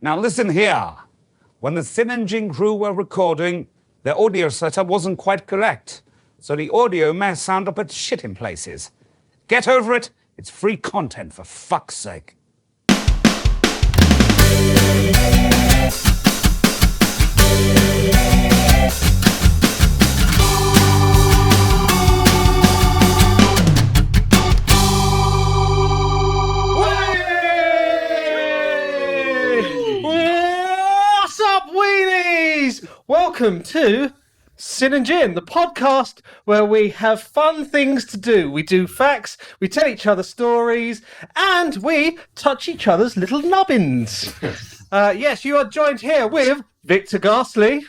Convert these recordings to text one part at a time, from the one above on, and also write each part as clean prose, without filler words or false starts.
Now listen here. When the Sin and Jin crew were recording, their audio setup wasn't quite correct. So the audio may sound a bit shit in places. Get over it. It's free content, for fuck's sake. What's up, Weenies? Welcome to Sin and Gin, the podcast where we have fun things to do. We do facts, we tell each other stories, and we touch each other's little nubbins. Yes, you are joined here with Victor Ghastly.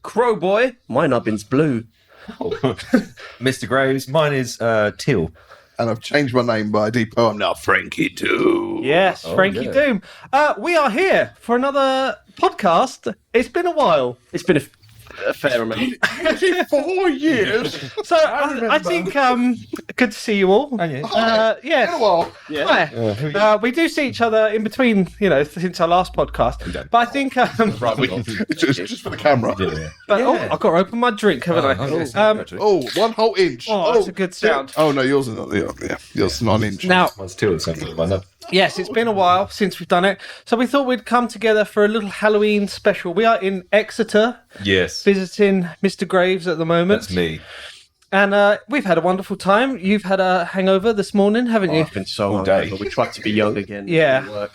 Crowboy, my nubbin's blue. Mr. Graves, mine is teal. And I've changed my name by default. I'm now Frankie Doom. Yes, Frankie Doom. We are here for another podcast. It's been a while. It's been a fair amount. 4 years. So I think good to see you all. Yeah. Been a while. Hi. We do see each other in between, since our last podcast. But I think just for the camera. But I've got to open my drink, haven't I? Oh, 1 whole inch. Oh, that's a good sound. Oh no, yours is not. Yeah, yours is not an inch. Now, Mine's teal or something like that. yes, it's been a while since we've done it, so we thought we'd come together for a little Halloween special. We are in Exeter, Yes, visiting Mr. Graves at the moment. that's me. And we've had a wonderful time. You've had a hangover this morning, haven't you? I've been so All day. hungover. We tried to be young again. Yeah, Work.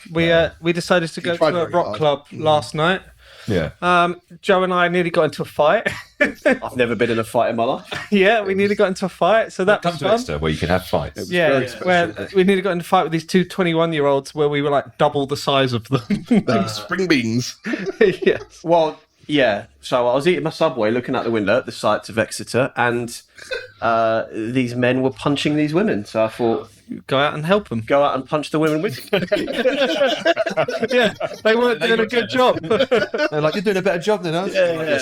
we decided to go tried to a very rock hard. club last night. Yeah. Joe and I nearly got into a fight. I've never been in a fight in my life. Yeah, we nearly got into a fight, so that Come was to fun. Exeter where you can have fights. Yeah, where we nearly got into a fight with these two 21-year-olds where we were like double the size of them. Spring beans. Yes. Well, yeah. So I was eating my Subway, looking out the window at the sights of Exeter, and these men were punching these women. So I thought, Go out and help them. go out and punch the women with me. Yeah, they weren't doing a good job. They're like, you're doing a better job than us.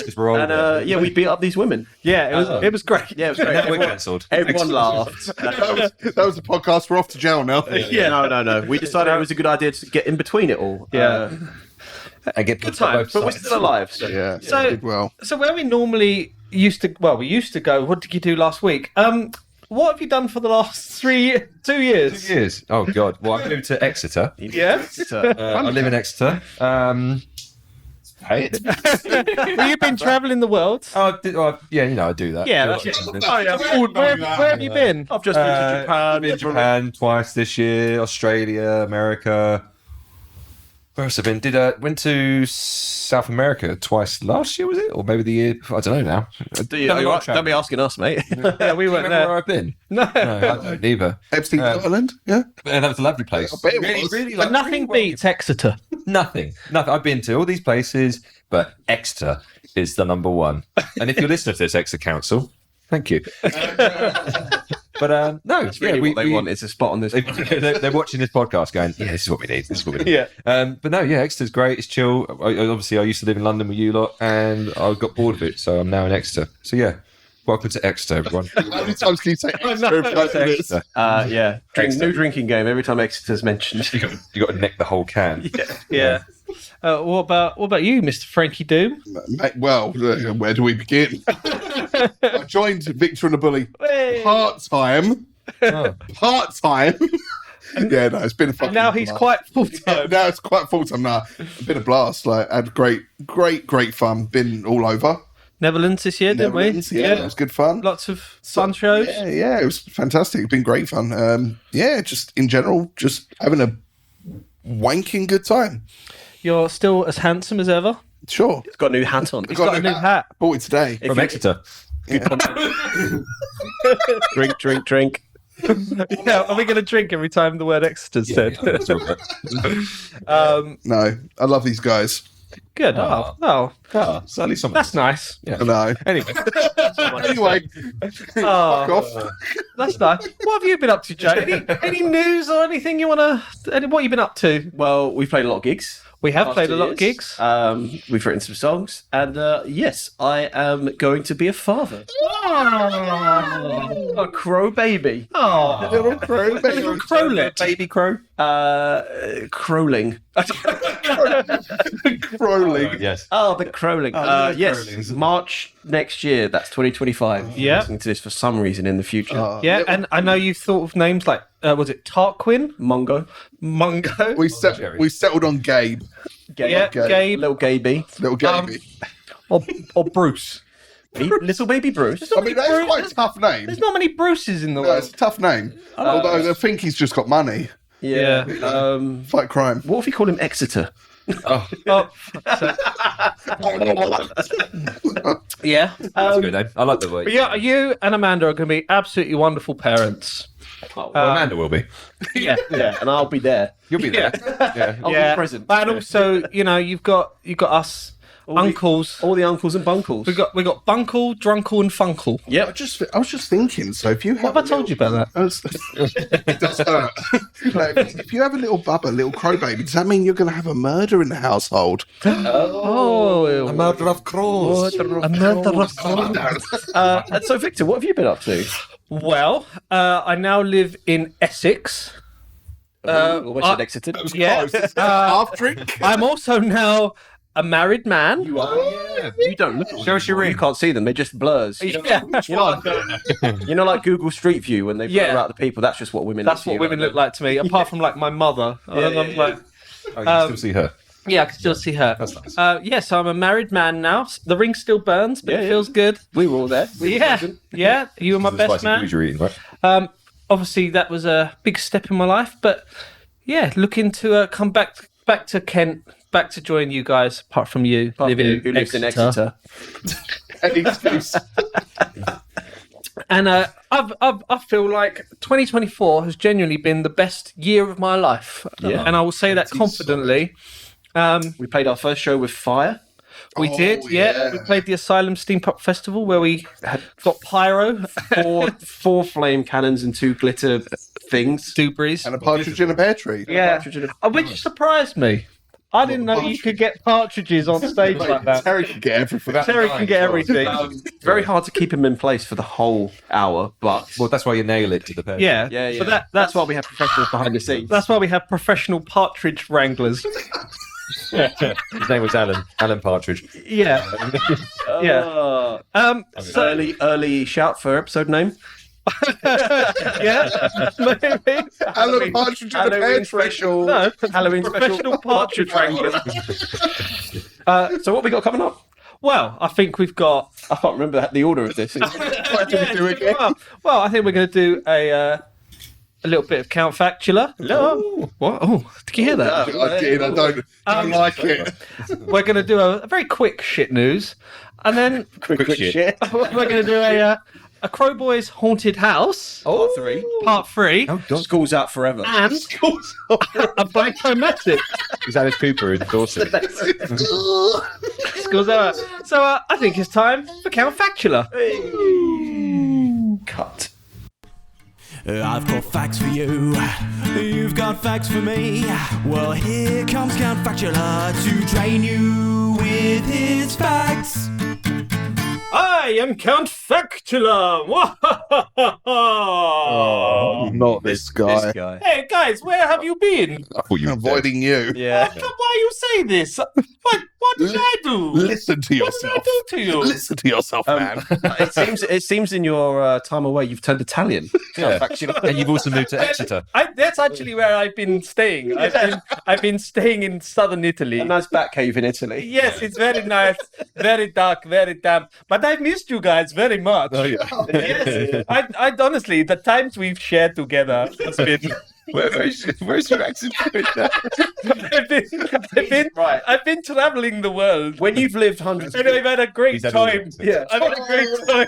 Because we're older. And we beat up these women. Yeah, it was great. Yeah, it was great. Now we're Everyone, cancelled. everyone laughed. That was the podcast. We're off to jail now. Yeah, no. We decided it was a good idea to get in between it all. Yeah. And get Good time, but we're still alive. So. Yeah. So- did well. So where we normally used to go, what did you do last week? What have you done for the last 2 years? 2 years. Oh, God. Well, I moved to Exeter. Yeah. I live in Exeter. Hey. Well, you've been travelling the world. I do that. Yeah, Do that's a lot of it. travelling. Where have you been? I've just been to Japan. I've been to Japan twice this year, Australia, America. Where else have I been? Went to South America twice last year, was it? Or maybe the year, I don't know now. Don't be asking us, mate. Yeah, we weren't Remember there. where I've been? No. No, I don't either. Epstein Island. Yeah. And that was a lovely place. I bet it was. Really, But nothing beats Exeter. Nothing. I've been to all these places, but Exeter is the number one. And if you're listening to this, Exeter Council, thank you. But no, That's really what they want is a spot on this. they're watching this podcast going, yeah, this is what we need. This is what we need. Yeah. But no, yeah, Exeter's great. It's chill. Obviously, I used to live in London with you lot, and I got bored of it, so I'm now in Exeter. So yeah, welcome to Exeter, everyone. How many times can you say extra? Exeter. Yeah. New drinking game every time Exeter's mentioned. You got to neck the whole can. Yeah. What about you, Mr. Frankie Doom? Mate, well, where do we begin? I joined Victor and the Bully Hey. part-time. Oh. Part-time. Yeah, no, it's been a fucking Now he's blast. quite full time. Now it's quite full-time now. It's been a blast. Like, had great fun. Been all over. Netherlands this year, didn't we? Netherlands, yeah, it was good fun. Lots of fun shows. Yeah, it was fantastic. It's been great fun. Just in general, just having a wanking good time. You're still as handsome as ever. Sure. He's got a new hat on. Got a new hat. Bought it today. From Exeter. Drink. Yeah, are we going to drink every time the word Exeter's said? That's all right. No, I love these guys. Good. Oh, Ah, so at least something. that's nice. Yeah. No. Anyway, Anyway, Oh, fuck off. that's nice. What have you been up to, Joe? Any news or anything you want to? What have you been up to? Well, we've played a lot of gigs. We have past played 2 a lot of years. gigs. We've written some songs, and yes, I am going to be a father. A crow baby. Oh, Little crow, little crowlet. Baby crow. Crowling. crowling. Yes. Oh, the crowling. yeah, Yes, crowlings. March next year. That's 2025. Yeah. Listening to this for some reason in the future. Yeah, and I know you've thought of names like, was it Tarquin? Mongo. Mungo? We settled on Gabe, Yeah, Gabe. Little Gaby. little Gabe. Or Bruce. Little baby Bruce. I mean, that's quite a tough name. There's not many Bruces in the No, world. it's a tough name. Although I think he's just got money. Yeah. Fight crime. What if we call him Exeter? Oh, so- yeah. That's a good name. I like the word. But yeah, you and Amanda are going to be absolutely wonderful parents. Well, Amanda will be. Yeah. Yeah, and I'll be there. You'll be there. Yeah. I'll Yeah. be present. And also, you've got us uncles. All the uncles and bunkles. We got Bunkle, Drunkle, and Funkle. Yep. I was just thinking. So if you have, What have I told you about that? It does hurt. Like, if you have a little bubba, little crow baby, does that mean you're going to have a murder in the household? Oh, Murder of crows. And so, Victor, what have you been up to? Well, I now live in Essex. Almost said Exeter. Yeah. Half drink. I'm also now a married man. You don't look. Show us your ring. You can't see them; they're just blurs. Yeah. You know, like Google Street View when they blur out the people. That's just what women. That's what women look like to me, apart from like my mother. I'm like, Oh, you can still see her. yeah, I can still see her. That's nice. Yeah, so I'm a married man now. The ring still burns, but it feels good. We were all there. Yeah. You were my The best spicy man. foods you're eating, right? Obviously, that was a big step in my life, but yeah, looking to come back to Kent, back to join you guys. Apart from you, Who lives in Exeter? And I feel like 2024 has genuinely been the best year of my life. Yeah. And I will say that confidently. We played our first show with fire. We did, yeah. We played the Asylum Steampunk Festival where we had got pyro, Four flame cannons and 2 glitter things. doobies. And a partridge in a pear tree. Yeah, which surprised me. I didn't know you could get partridges on stage like that. Terry can get everything. Terry can get everything. Very hard to keep him in place for the whole hour, but Well, that's why you nail it to the person. Yeah, yeah. But That's why we have professionals behind the scenes. that's why we have professional partridge wranglers. His name was Alan Partridge. Yeah, yeah. Early shout for episode name. Yeah, maybe. Alan Partridge in a pear Halloween tree. special. No, Halloween professional special. partridge wranglers. So what we got coming up? Well, I think we've got. I can't remember the order of this. What do we do again? Well, I think we're going to do a little bit of Count Factula. No. What? Oh, did you hear that? I did. I don't like it. We're going to do a very quick shit news, and then Quick shit. we're going to do a CROWBOYS Haunted House Part 3. Part 3 School's out forever. and a Blank-O-Mattic. Is Alice Cooper in Dawson? Schools out. So I think it's time for Count Factula. Cut. I've got facts for you, you've got facts for me. Well, here comes Count Factula to drain you with his facts. I am Count Factula. Oh, not this guy. Hey guys, where have you been? I thought you were Avoiding you. Yeah. Why you say this? What did I do? Listen to What did I yourself. do to you? Listen to yourself, man. It seems in your time away you've turned Italian. Yeah. And you've also moved to Exeter. That's actually where I've been staying. I've been staying in southern Italy. A nice bat cave in Italy. Yes, it's very nice, very dark, very damp. But I've missed you guys very much. Oh, yeah. Yes, I honestly, the times we've shared together has been. Where's your accent going now? I've been traveling the world. When you've lived hundreds of And I've had a great He's had all time. the Yeah, I've had a great time.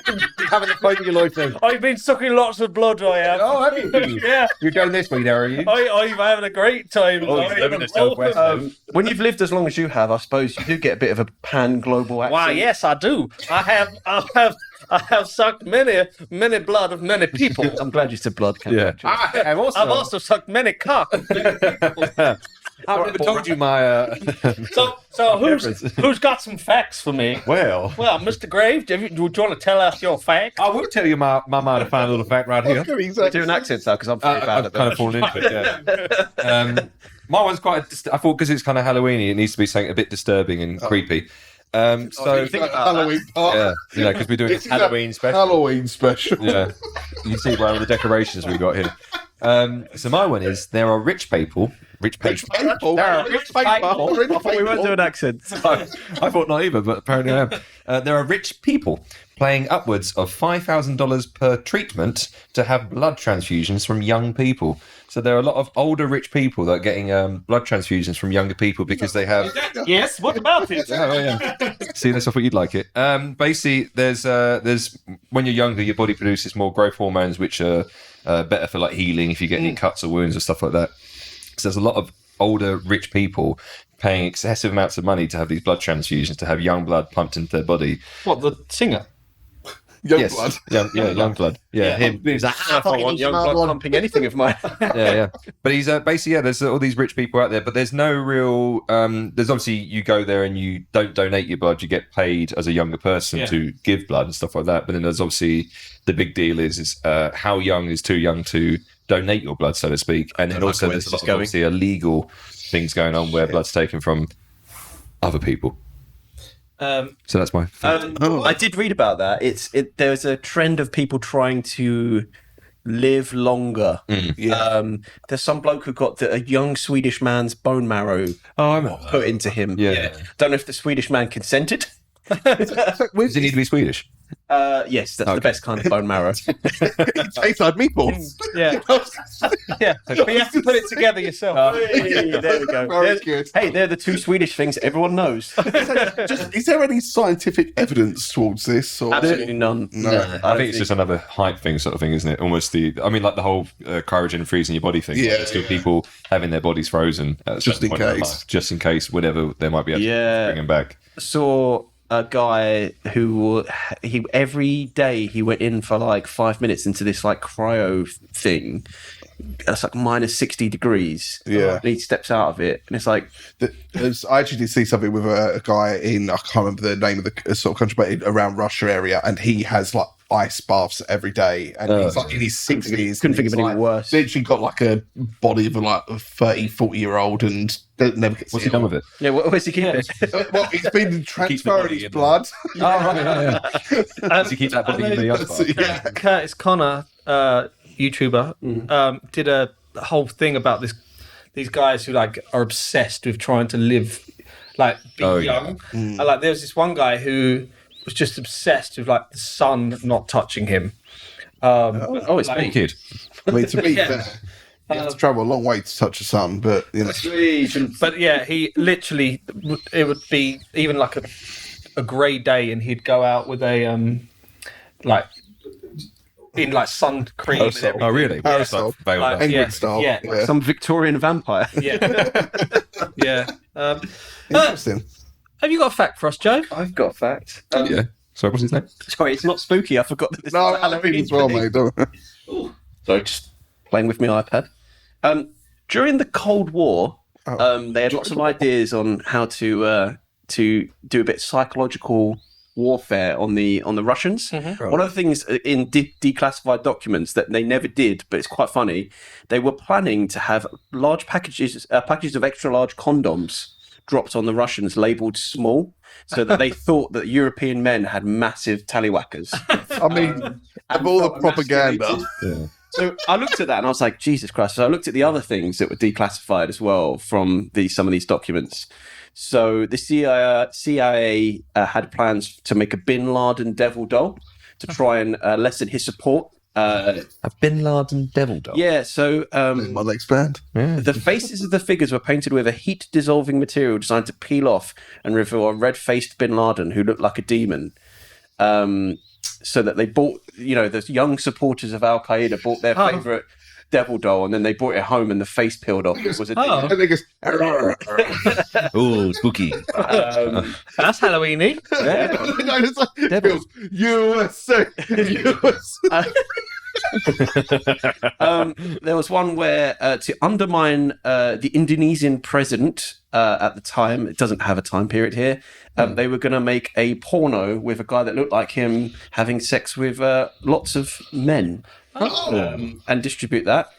Having the time of your life then. I've been sucking lots of blood. I have. Oh, have you? Yeah. You're going this way now, are you? I've having a great time. Oh, he's living in the Southwest. when you've lived as long as you have, I suppose you do get a bit of a pan-global accent. Why, yes, I do. I have sucked many blood of many people. I'm glad you said blood. Count Yeah. Factula. I've also sucked many cock. I've never told you my. So who's got some facts for me? Well, Mr. Graves, do you want to tell us your facts? I will tell you my minor fine little fact right here. Do an accent though, because I'm very bad I've at kind that. of fallen into it. Yeah. My one's quite. I thought because it's kind of Halloweeny, it needs to be something a bit disturbing and creepy. So Halloween part. yeah, because we're doing This a is a Halloween special. Halloween special. Yeah, you see by all the decorations we got here. So my one is there are rich people. Rich people. I thought we weren't doing accents. I thought not either, but apparently I am. There are rich people paying upwards of $5,000 per treatment to have blood transfusions from young people. So there are a lot of older rich people that are getting blood transfusions from younger people because they have. Yes, what about it? Oh yeah. See, that's what you'd like it. Basically, there's when you're younger, your body produces more growth hormones, which are better for like healing if you get any cuts or wounds or stuff like that. So there's a lot of older rich people paying excessive amounts of money to have these blood transfusions to have young blood pumped into their body. What, the singer? Young blood. Young blood. Yeah, him. He's like, I don't want young blood pumping anything of mine. Yeah. But he's basically, there's all these rich people out there, but there's no real, there's obviously, you go there and you don't donate your blood, you get paid as a younger person to give blood and stuff like that. But then there's obviously, the big deal is how young is too young to donate your blood, so to speak. And then also there's obviously illegal things going on where blood's taken from other people. So that's my I did read about that. There's a trend of people trying to live longer. There's some bloke who got a young Swedish man's bone marrow put into him. Don't know if the Swedish man consented. Does it need to be Swedish? Yes, that's the best kind of bone marrow. It tastes like meatballs. Yeah. But you have to put it together yourself. Hey, there we go. Very good. Hey, they're the two Swedish things everyone knows. Is there any scientific evidence towards this? Or Absolutely none. No. I think it's just another hype thing, sort of thing, isn't it? Almost like the whole cryogen freezing your body thing. Yeah. There's still people having their bodies frozen at a Just certain in point their case. life, just in case, whenever they might be able to bring them back. Saw a guy who every day he went in for like 5 minutes into this like cryo thing. That's like minus 60 degrees. Yeah. And he steps out of it, and it's like I actually did see something with a guy in, I can't remember the name of the sort of country, but around Russia area, and he has like ice baths every day, and he's like in his 60s. Couldn't think of anything worse. Literally got like a body of like a 30-40-year-old and never gets What's he done with it? Yeah, where's he keeping it? Well, he's been transferring his blood. Oh, right, Does he keep that body in the ice bath? Yeah. Curtis Connor, YouTuber, did a whole thing about these guys who like are obsessed with trying to live like be young. And, like there's this one guy who was just obsessed with like the sun not touching him. It's like, me. Kid. I mean, to be Yeah. fair, you have to travel a long way to touch the sun, but you know. But yeah, he literally, it would be even like a grey day, and he'd go out with a like in like sun cream. And everything. Oh, really? Parasol. Veiled Like, up. Penguin yeah, style. yeah. Yeah. Some Victorian vampire. Yeah, yeah. Interesting. Have you got a fact for us, Joe? I've got a fact. Yeah. Sorry, what's his name? Sorry, it's not spooky. I forgot that this No, is I Halloween think as well, thing. mate. Don't. So just playing with my iPad. During the Cold War, they had lots of ideas on how to do a bit of psychological warfare on the Russians. One of the things in declassified documents that they never did, but it's quite funny, they were planning to have large packages of extra large condoms dropped on the Russians, labelled small, so that they thought that European men had massive tallywhackers. I mean, of all the propaganda. So I looked at that and I was like, Jesus Christ. So I looked at the other things that were declassified as well from some of these documents. So the CIA had plans to make a Bin Laden devil doll to try and lessen his support. A Bin Laden devil doll. Yeah, so My legs band. the faces of the figures were painted with a heat-dissolving material designed to peel off and reveal a red-faced Bin Laden who looked like a demon. So that they bought, the young supporters of Al Qaeda bought their favourite devil doll, and then they brought it home, and the face peeled off. It was a demon. And they goes, Oh, spooky. That's Halloweeny. it's like, it feels USA. USA. There was one where to undermine the Indonesian president at the time, it doesn't have a time period here, they were going to make a porno with a guy that looked like him having sex with lots of men and distribute that.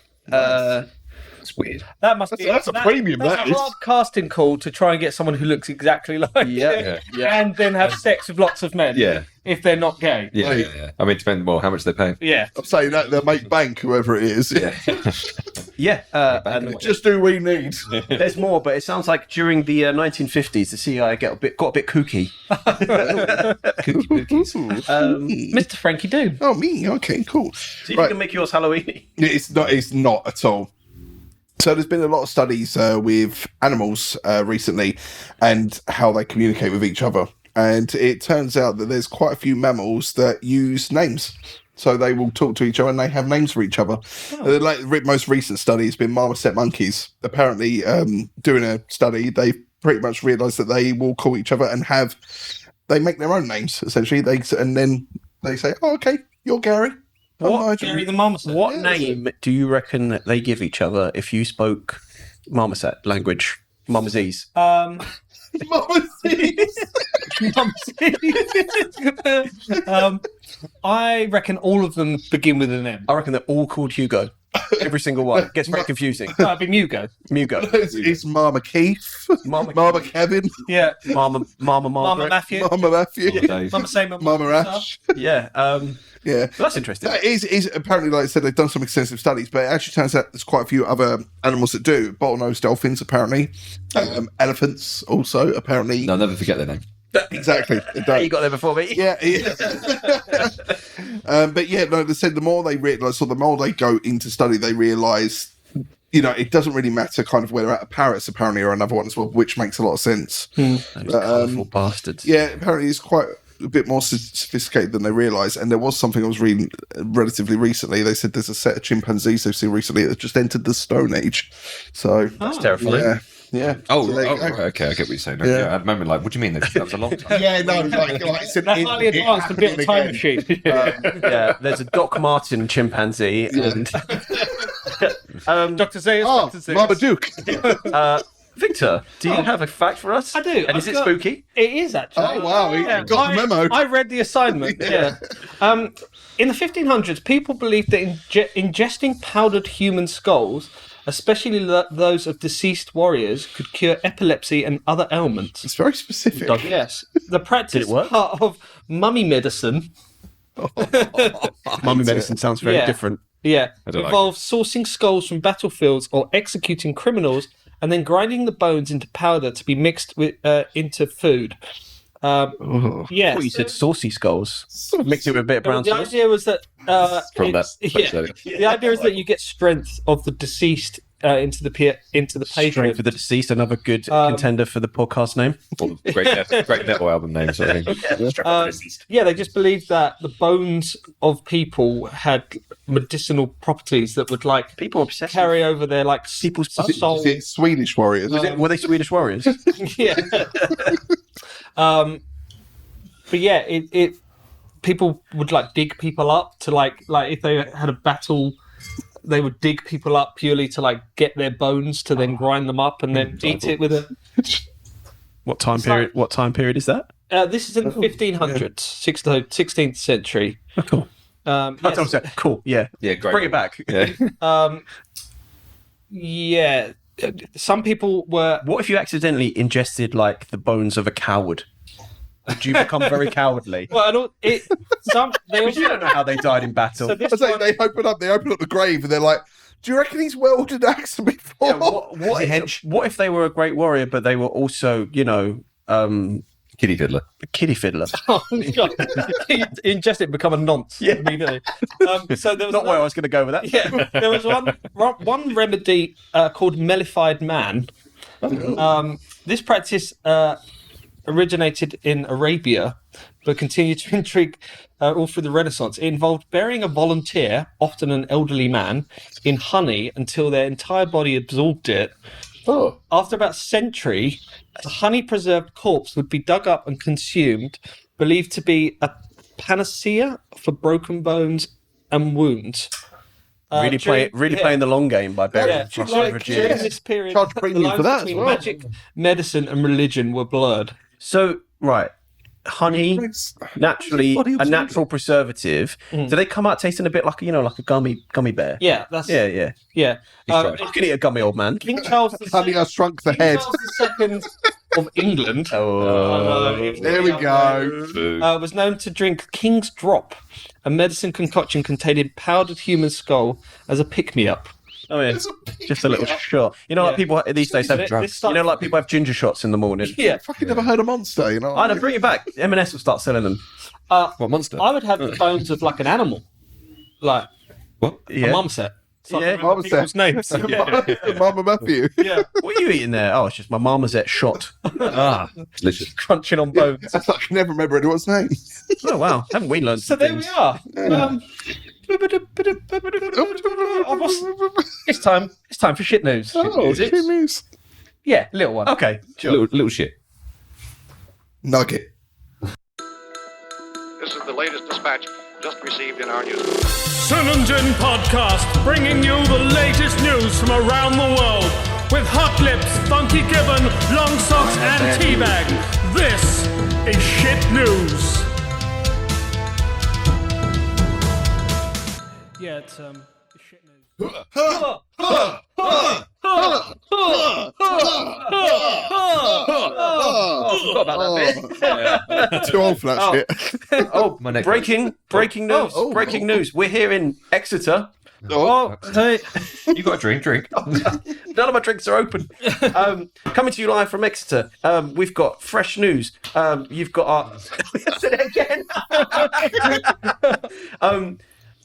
It's weird. That must be That's a premium, That's that a is. hard casting call to try and get someone who looks exactly like Yeah, you, and then have sex with lots of men. Yeah. If they're not gay. Yeah. I mean, depends more how much they pay. Yeah. I'm saying that they'll make bank, whoever it is. Yeah, and Just do we need. there's more, but it sounds like during the 1950s, the CIA got a bit kooky. Mr. Frankie Doom. Oh, me? Okay, cool. See if you can make yours Halloween. It's not at all. So there's been a lot of studies with animals recently and how they communicate with each other. And it turns out that there's quite a few mammals that use names. So they will talk to each other and they have names for each other. Like the most recent study has been marmoset monkeys. Apparently, doing a study, they pretty much realised that they will call each other and they make their own names, essentially. And then they say, oh, okay, you're Gary. What? Gary the Marmoset. What name do you reckon that they give each other if you spoke marmoset language? Marmosese. I reckon all of them begin with an M. I reckon they're all called Hugo. Every single one. Gets very confusing. That'd be Mugo. Mugo. It's Mama Keith, Mama Kevin, Yeah. Mama Mama Margaret. Matthew. Mama Matthew, Dave. Mama Simon. Mama Ash. Yeah. Yeah. That's interesting. That is apparently, like I said, they've done some extensive studies, but it actually turns out there's quite a few other animals that do. Bottlenose dolphins, apparently. Elephants, also, apparently. I'll never forget their name. Exactly. You got there before me. Yeah. But yeah, no, they said the more they realise, or the more they go into study, they realise, it doesn't really matter kind of where they're at. Parrots apparently are another one as well, which makes a lot of sense. Those colourful bastards. Yeah, apparently it's quite a bit more sophisticated than they realise. And there was something I was reading relatively recently. They said there's a set of chimpanzees they've seen recently that just entered the Stone Age. So That's terrifying. Yeah. Oh, So there you right, go. okay, I get what you're saying. Yeah. Yeah. At the moment, like, what do you mean? That was a long time. Yeah, no, like it's That's highly advanced to build a time machine. Yeah, there's a Doc Martin chimpanzee and Dr. Zeus. Oh, Dr. Zeus. Marmaduke. Victor, do you have a fact for us? I do. And is I've it got- spooky? It is actually. Oh, wow, you got the memo. I read the assignment. Yeah. In the 1500s, people believed that ingesting powdered human skulls, especially those of deceased warriors, could cure epilepsy and other ailments. It's very specific. Yes. The practice Did it work? part of mummy medicine. Mummy medicine sounds very Yeah. different. Yeah, don't like involves sourcing skulls from battlefields or executing criminals, and then grinding the bones into powder to be mixed with into food. Yes. Oh, you said saucy skulls. Mix it with a bit of brown The sauce. idea was that From that. the idea is that you get strength of the deceased into the Strength patron. for the deceased, another good contender for the podcast name. Great metal album name, sort of thing. Yeah, they just believed that the bones of people had medicinal properties that would People obsessed. carry over their People's soul. Is it Swedish warriors? Were they Swedish warriors? Yeah. But yeah, it people would dig people up to like if they had a battle, they would dig people up purely to get their bones to then grind them up and then eat it with a. What time period? What time period is that? This is in the 1500s, 16th century. Cool. Yes. Cool. Yeah. Yeah, great. Bring it back. Yeah. Yeah. Some people were. What if you accidentally ingested the bones of a coward? Would you become very cowardly? Well, I don't. They Because you don't know how they died in battle. So this I say one- they open up the grave and they're like, "Do you reckon he's welded axe before?" Yeah, what if they were a great warrior, but they were also, Kitty Fiddler. a kiddie fiddler? Oh, God. You ingest it and become a nonce immediately. So there was Not where I was going to go with that. Yeah, there was one remedy called mellified man. This practice originated in Arabia, but continued to intrigue all through the Renaissance. It involved burying a volunteer, often an elderly man, in honey until their entire body absorbed it. Oh. After about a century, the honey-preserved corpse would be dug up and consumed, believed to be a panacea for broken bones and wouldnt. Really playing the long game by burying trust over During years. this period, Charge the premium lines for that as between well. magic, medicine, and religion were blurred. So, right, honey, naturally What are you a natural preservative. Do they come out tasting a bit like like a gummy bear? Yeah, that's Yeah. yeah. I can eat a gummy, old man. King Charles Honey, I shrunk the head. II of England. There we go. Was known to drink King's Drop, a medicine concoction containing powdered human skull, as a pick-me-up. Oh yeah, just a little shot. Like people these days have This like people have ginger shots in the morning. Yeah. Fucking never heard of Monster, I know, bring it back. M&S will start selling them. What monster? I would have the bones of like an animal, like What? Yeah. a mumset. So I Yeah. can remember people's names. Mama Matthew. Yeah, What are you eating there? Oh, it's just my marmoset shot. Delicious. crunching on bones. I can never remember anyone's name. Oh wow, haven't we learned? So there we are. It's time for shit news. Oh, Is it? shit news. Yeah, little one. Okay, sure. Little shit. Nugget. This is the latest dispatch just received in our news. Sin and Gin Podcast, bringing you the latest news from around the world with Hot Lips, Funky Gibbon, Long Socks, and Teabag. This is shit news. Yeah, it's shit news. Forgot about that bit. Too old for that shit. Oh, My neck breaking news! Breaking news! We're here in Exeter. Oh, hey. You got a drink. None of my drinks are open. Coming to you live from Exeter. We've got fresh news. You've got our. I said it again.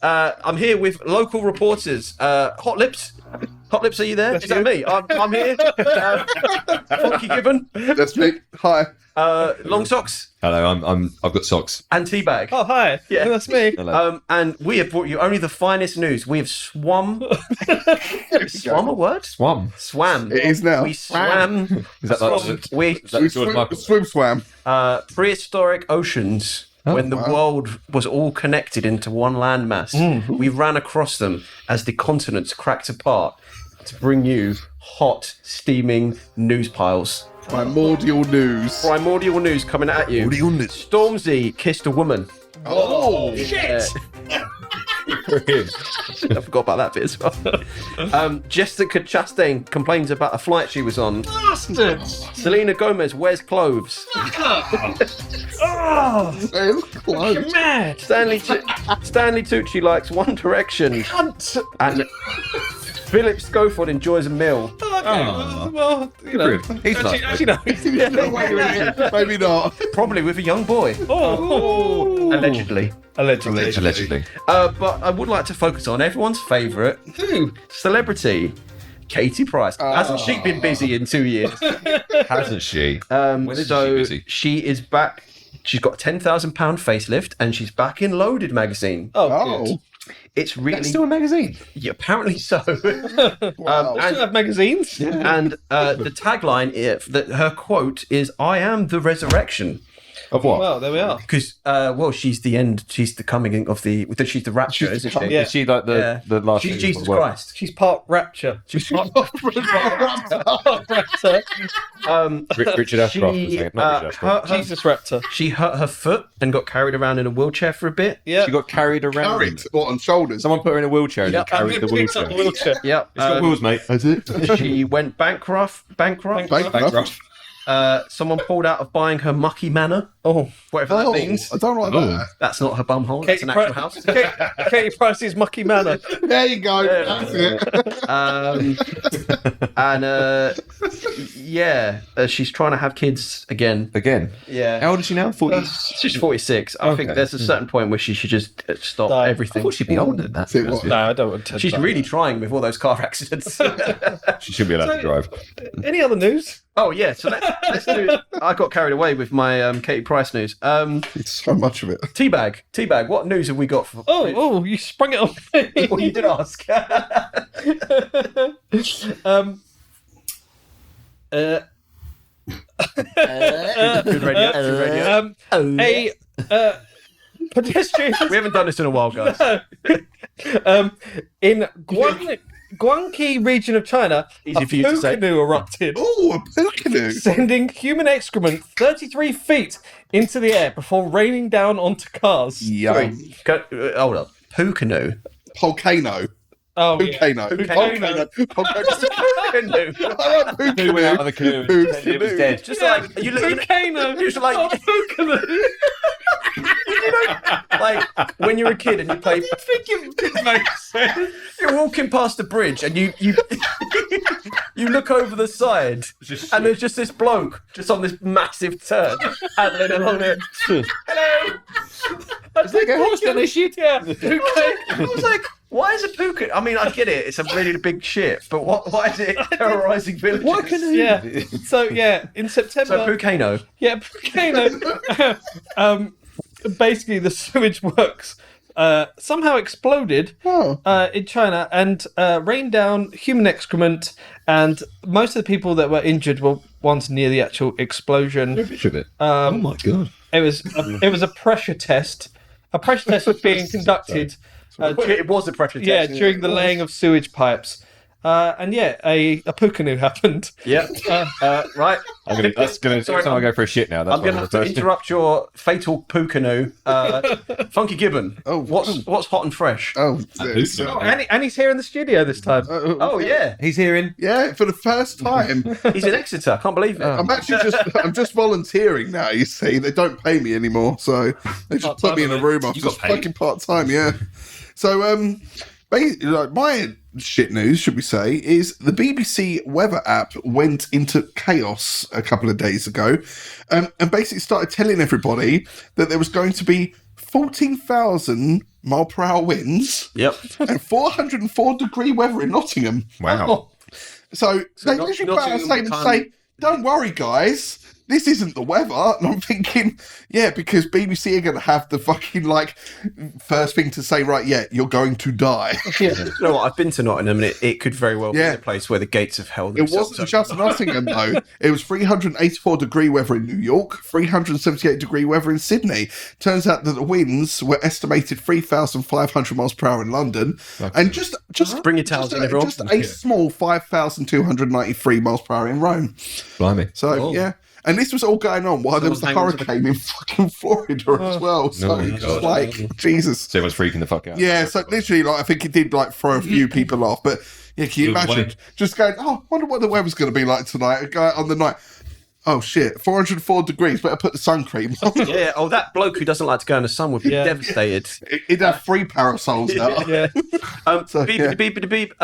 I'm here with local reporters. Hot Lips. Hot Lips, are you there? Is that me? I'm here. Funky Gibbon. That's me. Hi. Long Socks Hello, I've got socks. and Teabag. Oh, hi. Yeah. That's me. Hello. And we have brought you only the finest news. We have swum. Swum a word? Swam. Swam. It is now. We swam. Is that like We is that George Michael? Swam. prehistoric oceans. When the world was all connected into one landmass, we ran across them as the continents cracked apart to bring you hot, steaming news piles. Primordial news. Primordial news coming at you. Stormzy kissed a woman. Oh, Shit! I forgot about that bit as well. Jessica Chastain complains about a flight she was on. Bastards. Selena Gomez wears clothes. close. Mad. Stanley Tucci likes One Direction. Cunt. And Philip Schofield enjoys a meal. Okay. Well, you know. He's Actually, no. Maybe not. Probably with a young boy. Oh. Allegedly. Allegedly. But I would like to focus on everyone's favourite celebrity, Katie Price. Hasn't she been busy in 2 years? Hasn't she? So is she busy? she is back. She's got a £10,000 facelift, and she's back in Loaded magazine. Oh, good. It's really Still a magazine. Yeah, apparently so. Wow. Still have magazines? And the tagline, that her quote is, "I am the resurrection." Of what? Well, there we are. Because, she's the end. She's the coming of the. She's the rapture, isn't she? Yeah. Is she like the last? She's thing Jesus of the world? Christ. She's part rapture. She's part raptor. Richard Ashcroft. She, Not Richard Ashcroft. Jesus raptor. She hurt her foot and got carried around in a wheelchair for a bit. Yeah. She got carried around. Carried. What, on shoulders? Someone put her in a wheelchair and Yep. then carried the wheelchair. Wheelchair. Yep. It's got wheels, mate. That's it. She went bankrupt. Bankrupt. Someone pulled out of buying her mucky manor. Oh. Whatever that Oh, means. I don't like that. That's not her bumhole. That's an actual house. Katie Price's mucky manor. There you go. That's it. She's trying to have kids again. Again. Yeah. How old is she now? 40. She's 46. I think there's a certain point where she should just stop Die. I everything. thought she'd be older than that. That's it, what? No, I don't want to. She's really trying with all those car accidents. She should be allowed to drive. Any other news? Oh yeah, so let's do. I got carried away with my Katie Price news. It's so much of it. Teabag. What news have we got? Oh, you sprung it on me. Well, you did ask. Good radio. A pedestrian. We haven't done this in a while, guys. In Guangxi region of China, Easy a for you to say. canoe erupted, Oh, a poo-canoe. sending human excrement 33 feet into the air before raining down onto cars. Yeah. Hold up. Poo canoe. Volcano. Oh, yeah. Volcano. Volcano. Canoe. I like poo Who went out of the canoe and Poo pretended it was canoe. dead? Just like you look. Volcano. It's like like when you're a kid and you play. I think it makes sense. You're walking past the bridge and you you look over the side and there's just this bloke just on this massive turn paddling along it. Hello. It's like a horse on a shit. Yeah. I was like, why is a puka? I mean, I get it. It's a really big shit, but why is it terrorising villages? What can Yeah. So yeah, in September. So Pucano. Yeah, volcano. Basically, the sewage works somehow exploded in China and rained down human excrement, and most of the people that were injured were ones near the actual explosion. Picture of it. Oh my god! It was a pressure test. A pressure test was being conducted. It was a pressure test. Yeah, during the laying of sewage pipes. And yeah, a poo canoe happened. Yeah. Right. That's gonna. Sorry, I'm gonna go for a shit now. That's I'm going to have to interrupt your fatal poo canoe. Funky Gibbon. Oh, what's hot and fresh? Oh, And he's here in the studio this time. Oh yeah, He's hearing. yeah, for the first time. he's in Exeter. I can't believe it. I'm just volunteering now, you see. They don't pay me anymore, so they just put me in a room after got just paid. fucking part-time, yeah. So, basically, like, my shit news, should we say, is the BBC weather app went into chaos a couple of days ago, and basically started telling everybody that there was going to be 14,000 mile per hour winds Yep. and 404-degree weather in Nottingham. Wow. So they Not- literally put out a Nottingham statement to say, don't worry, guys, this isn't the weather. And I'm thinking, yeah, because BBC are going to have the fucking, like, first thing to say, right, yeah, you're going to die. You know what? I've been to Nottingham, and it could very well Yeah. be the place where the gates of hell. It themselves wasn't open. just Nottingham, though. It was 384-degree weather in New York, 378-degree weather in Sydney. Turns out that the winds were estimated 3,500 miles per hour in London. And just Bring your towels in, everyone. Just a small 5,293 miles per hour in Rome. Blimey. So, yeah. And this was all going on while there was the hanging to the- hurricane in fucking Florida as well. So Oh, it's God. like, Jesus. So everyone's freaking the fuck out. Yeah, so literally, like, I think it did, like, throw a few people off. But, yeah, can you imagine just going, oh, I wonder what the weather's going to be like tonight? A guy on the night, oh, shit, 404 degrees, better put the sun cream on. Yeah. Oh, that bloke who doesn't like to go in the sun would be devastated. He'd have 3 parasols now. Yeah. Beep, beep, beep, beep.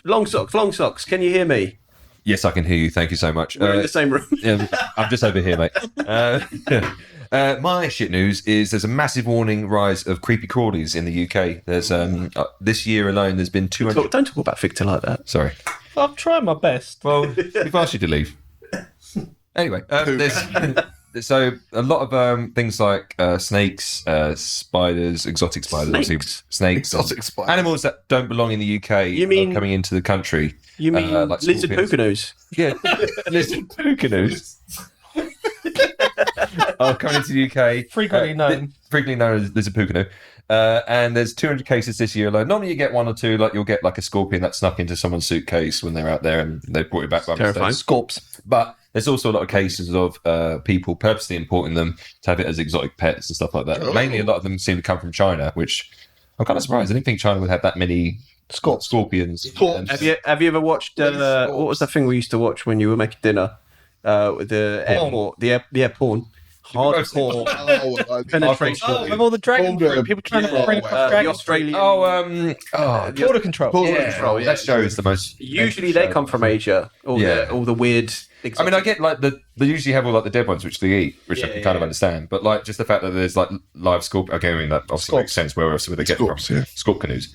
Long socks. Can you hear me? Yes, I can hear you. Thank you so much. We're in the same room. Yeah, I'm just over here, mate. My shit news is there's a massive warning rise of creepy crawlies in the UK. There's this year alone, there's been 200. Don't talk about Victor like that. Sorry. I'm trying my best. Well, we've asked you to leave. Anyway, there's so a lot of things like snakes, spiders, exotic spiders, obviously snakes, Exotic spiders. animals that don't belong in the UK. You mean- are coming into the country? You mean like lizard scorpions. poo-canoes? Yeah, lizard poo-canoes. Oh, coming into the UK. Frequently known. Frequently known as lizard poo-canoe. And there's 200 cases this year alone. Normally you get 1 or 2, like you'll get like a scorpion that snuck into someone's suitcase when they're out there and they brought it back by Terrifying. mistake. Scorps. But there's also a lot of cases of people purposely importing them to have it as exotic pets and stuff like that. Mainly a lot of them seem to come from China, which I'm kind of surprised. I didn't think China would have that many scorpions. Have you ever watched what was that thing we used to watch when you were making dinner? With the airport, the air porn. Hardcore penetration. Oh, with all the dragon fruit, people trying to bring across the dragon Australian. border control. Border control. Yeah. That show is the most. Usually they come from Asia. All the weird. I mean, I get like they usually have all like the dead ones, which they eat, which I can kind of understand. But like just the fact that there's like live scorpion. Okay, I mean that obviously makes sense. Where else would they get Scorps, from? yeah. Scorp canoes.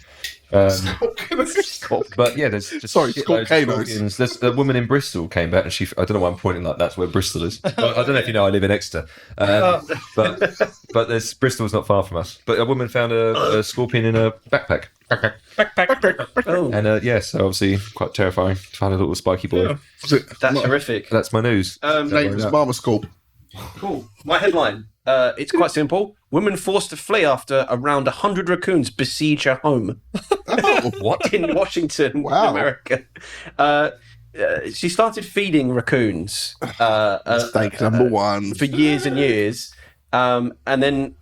But yeah, there's just Sorry, shitloads of scorpions. scorpions. There's the woman in Bristol came back and I don't know why I'm pointing like that's where Bristol is. But I don't know if you know I live in Exeter. But there's Bristol's not far from us. But a woman found a scorpion in a backpack. Oh, And so obviously quite terrifying to find a little spiky boy. that's horrific. That's my news. Name was Mama Scorp. Cool. My headline. It's quite simple. Woman forced to flee after around 100 raccoons besiege her home. What? In Washington, Wow. America. She started feeding raccoons Mistake number one. for years and years. And then,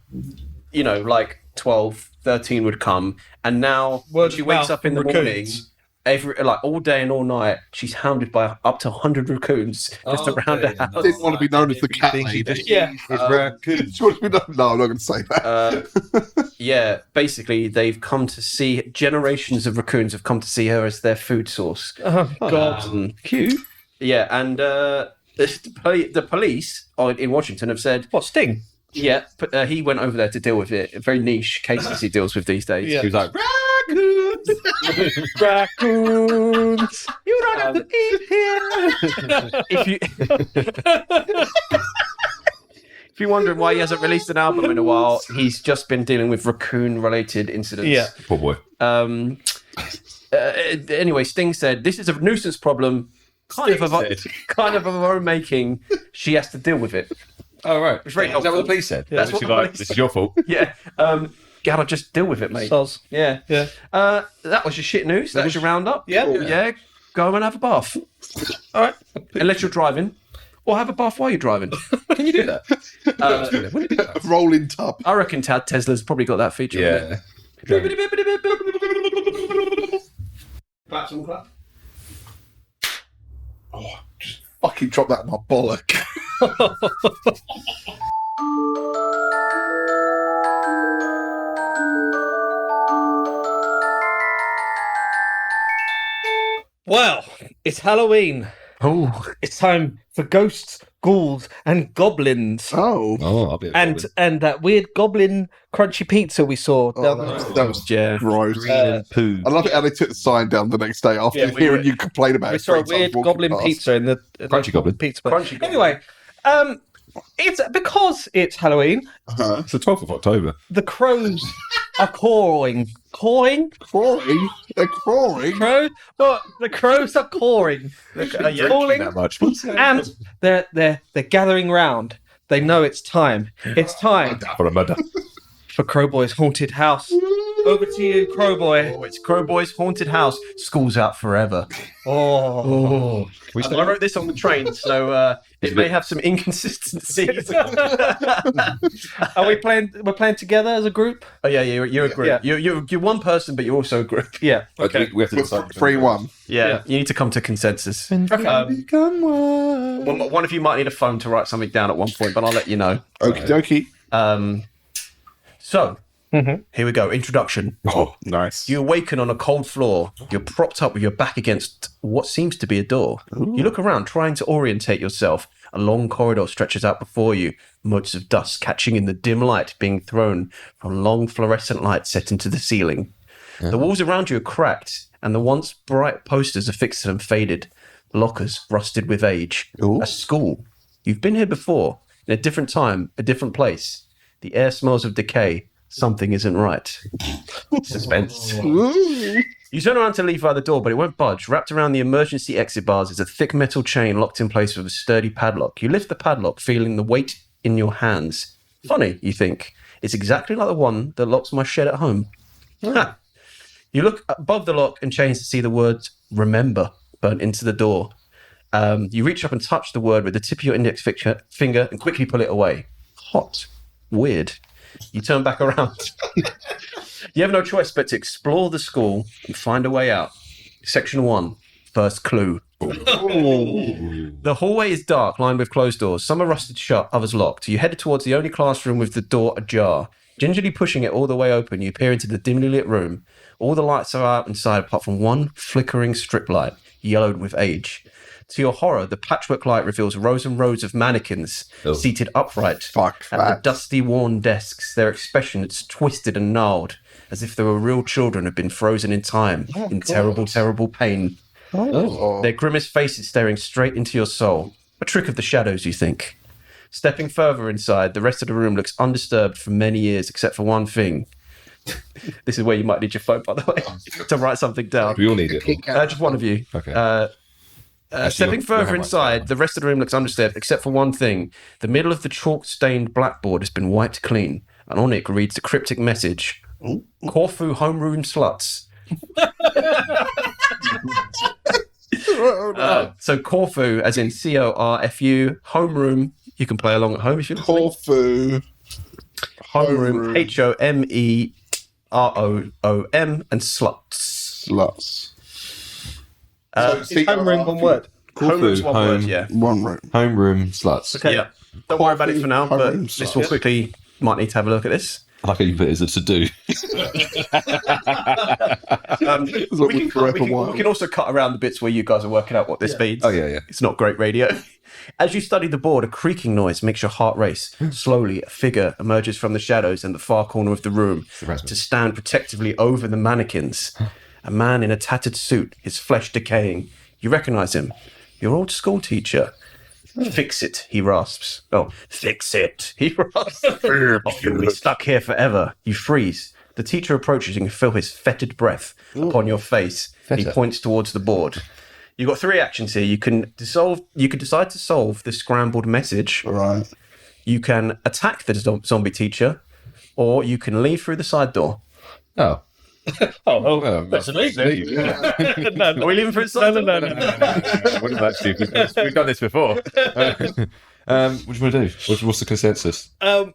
like 12, 13 would come. And now when Word she of wakes mouth up in the from morning, raccoons. all day and all night, she's hounded by up to 100 raccoons just around her house. Didn't want to be known as the cat lady. Yeah. It's raccoons. She wanted to be known- No, I'm not going to say that. Yeah, basically, they've come to see, generations of raccoons have come to see her as their food source. Oh, God. Cute. Yeah, and the police in Washington have said, What, Sting? yeah, but he went over there to deal with it. Very niche cases he deals with these days. Yeah. He was like, Raccoons. You don't have to eat here. If you if you're wondering why he hasn't released an album in a while, he's just been dealing with raccoon-related incidents. Yeah. poor boy. Anyway, Sting said this is a nuisance problem, kind of of her own making. She has to deal with it. Oh, right. It's very Is that what helpful. the police said? That's Which what is the like, police this is your fault. Yeah. Gotta just deal with it, mate. Soz. Yeah. Yeah. That was your shit news. That was your roundup. Yeah. Yeah. Go and have a bath. All right. Unless you're driving. Or have a bath while you're driving. Can you do that? Rolling tub. I reckon Tesla's probably got that feature. Yeah. Clap some clap. Just fucking drop that in my bollock. Well, it's Halloween. Oh. It's time for ghosts, ghouls, and goblins. Oh. Oh, I'll be And that weird goblin crunchy pizza we saw down the That was Yeah. gross. poo. I love it how they took the sign down the next day after Yeah, we hearing were- you complain about We it. saw a 3 times weird walking goblin past. pizza in the Crunchy goblin. pizza. Crunchy goblin. Anyway, it's because it's Halloween. It's the 12th of October. The crows are cawing. Cawing? Crawling? They're crawling? Crow? Well, the crows are cawing. They're calling, That much. and they're gathering round. They know it's time. It's time For a murder. for Crowboy's haunted house. Over to you, Crowboy. Oh, it's Crowboy's haunted house. School's out forever. Oh. I wrote this on the train, so it may have some inconsistencies. Are we playing? We're playing together as a group. Oh yeah, you're a group. Yeah. You're one person, but you're also a group. Yeah. Okay. We have to decide. 3-1. Yeah, you need to come to consensus. Okay. Become one. One of you might need a phone to write something down at one point, but I'll let you know. Okie dokie. So here we go. Introduction. Oh, nice. You awaken on a cold floor. You're propped up with your back against what seems to be a door. You look around, trying to orientate yourself. A long corridor stretches out before you, motes of dust catching in the dim light being thrown from long fluorescent lights set into the ceiling. The walls around you are cracked, and the once bright posters affixed to them faded. Lockers rusted with age. A school. You've been here before, in a different time, a different place. The air smells of decay. Something isn't right. Suspense. You turn around to leave by the door, but it won't budge. Wrapped around the emergency exit bars is a thick metal chain locked in place with a sturdy padlock. You lift the padlock, feeling the weight in your hands. Funny, you think. It's exactly like the one that locks my shed at home. Ha! You look above the lock and chain to see the words "Remember" burnt into the door. You reach up and touch the word with the tip of your index finger and quickly pull it away. Hot. Weird. You turn back around. You have no choice but to explore the school and find a way out. Section 1, first clue. The hallway is dark, lined with closed doors. Some are rusted shut, others locked. You head towards the only classroom with the door ajar. Gingerly pushing it all the way open, you peer into the dimly lit room. All the lights are out inside apart from one flickering strip light, yellowed with age. To your horror, the patchwork light reveals rows and rows of mannequins seated upright Fuck at the that. dusty, worn desks, their expressions twisted and gnarled, as if they were real children had been frozen in time, in terrible, terrible pain. Their grimace faces staring straight into your soul. A trick of the shadows, you think. Stepping further inside, the rest of the room looks undisturbed for many years, except for one thing. This is where you might need your phone, by the way, to write something down. We all need it. Just one of you. Okay. Stepping further inside, the rest of the room looks undisturbed, except for one thing. The middle of the chalk-stained blackboard has been wiped clean, and on it reads the cryptic message, Corfu homeroom sluts. So Corfu, as in Corfu, homeroom. You can play along at home if you like. Corfu. Homeroom, Homeroom, and sluts. Sluts. Is homeroom one word? Homeroom's one word, yeah. One room. Homeroom sluts. Okay. Yeah. Don't worry about it for now, but Homeroom this will sluts. quickly, might need to have a look at this. I like how you put it as a to-do. We can also cut around the bits where you guys are working out what this means. Oh, yeah. It's not great radio. As you study the board, a creaking noise makes your heart race. Slowly, a figure emerges from the shadows in the far corner of the room to stand protectively over the mannequins. A man in a tattered suit, his flesh decaying. You recognize him. Your old school teacher. Fix it, he rasps. Oh, fix it, he rasps. You'll be stuck here forever. You freeze. The teacher approaches and you feel his fetid breath upon your face. He points towards the board. You've got 3 actions here. You can decide to solve the scrambled message. Right. You can attack the zombie teacher, or you can leave through the side door. Oh. That's amazing. Are we leaving through the side door? No. What is that, Steve? We've done this before. What do you want to do? What's the consensus? I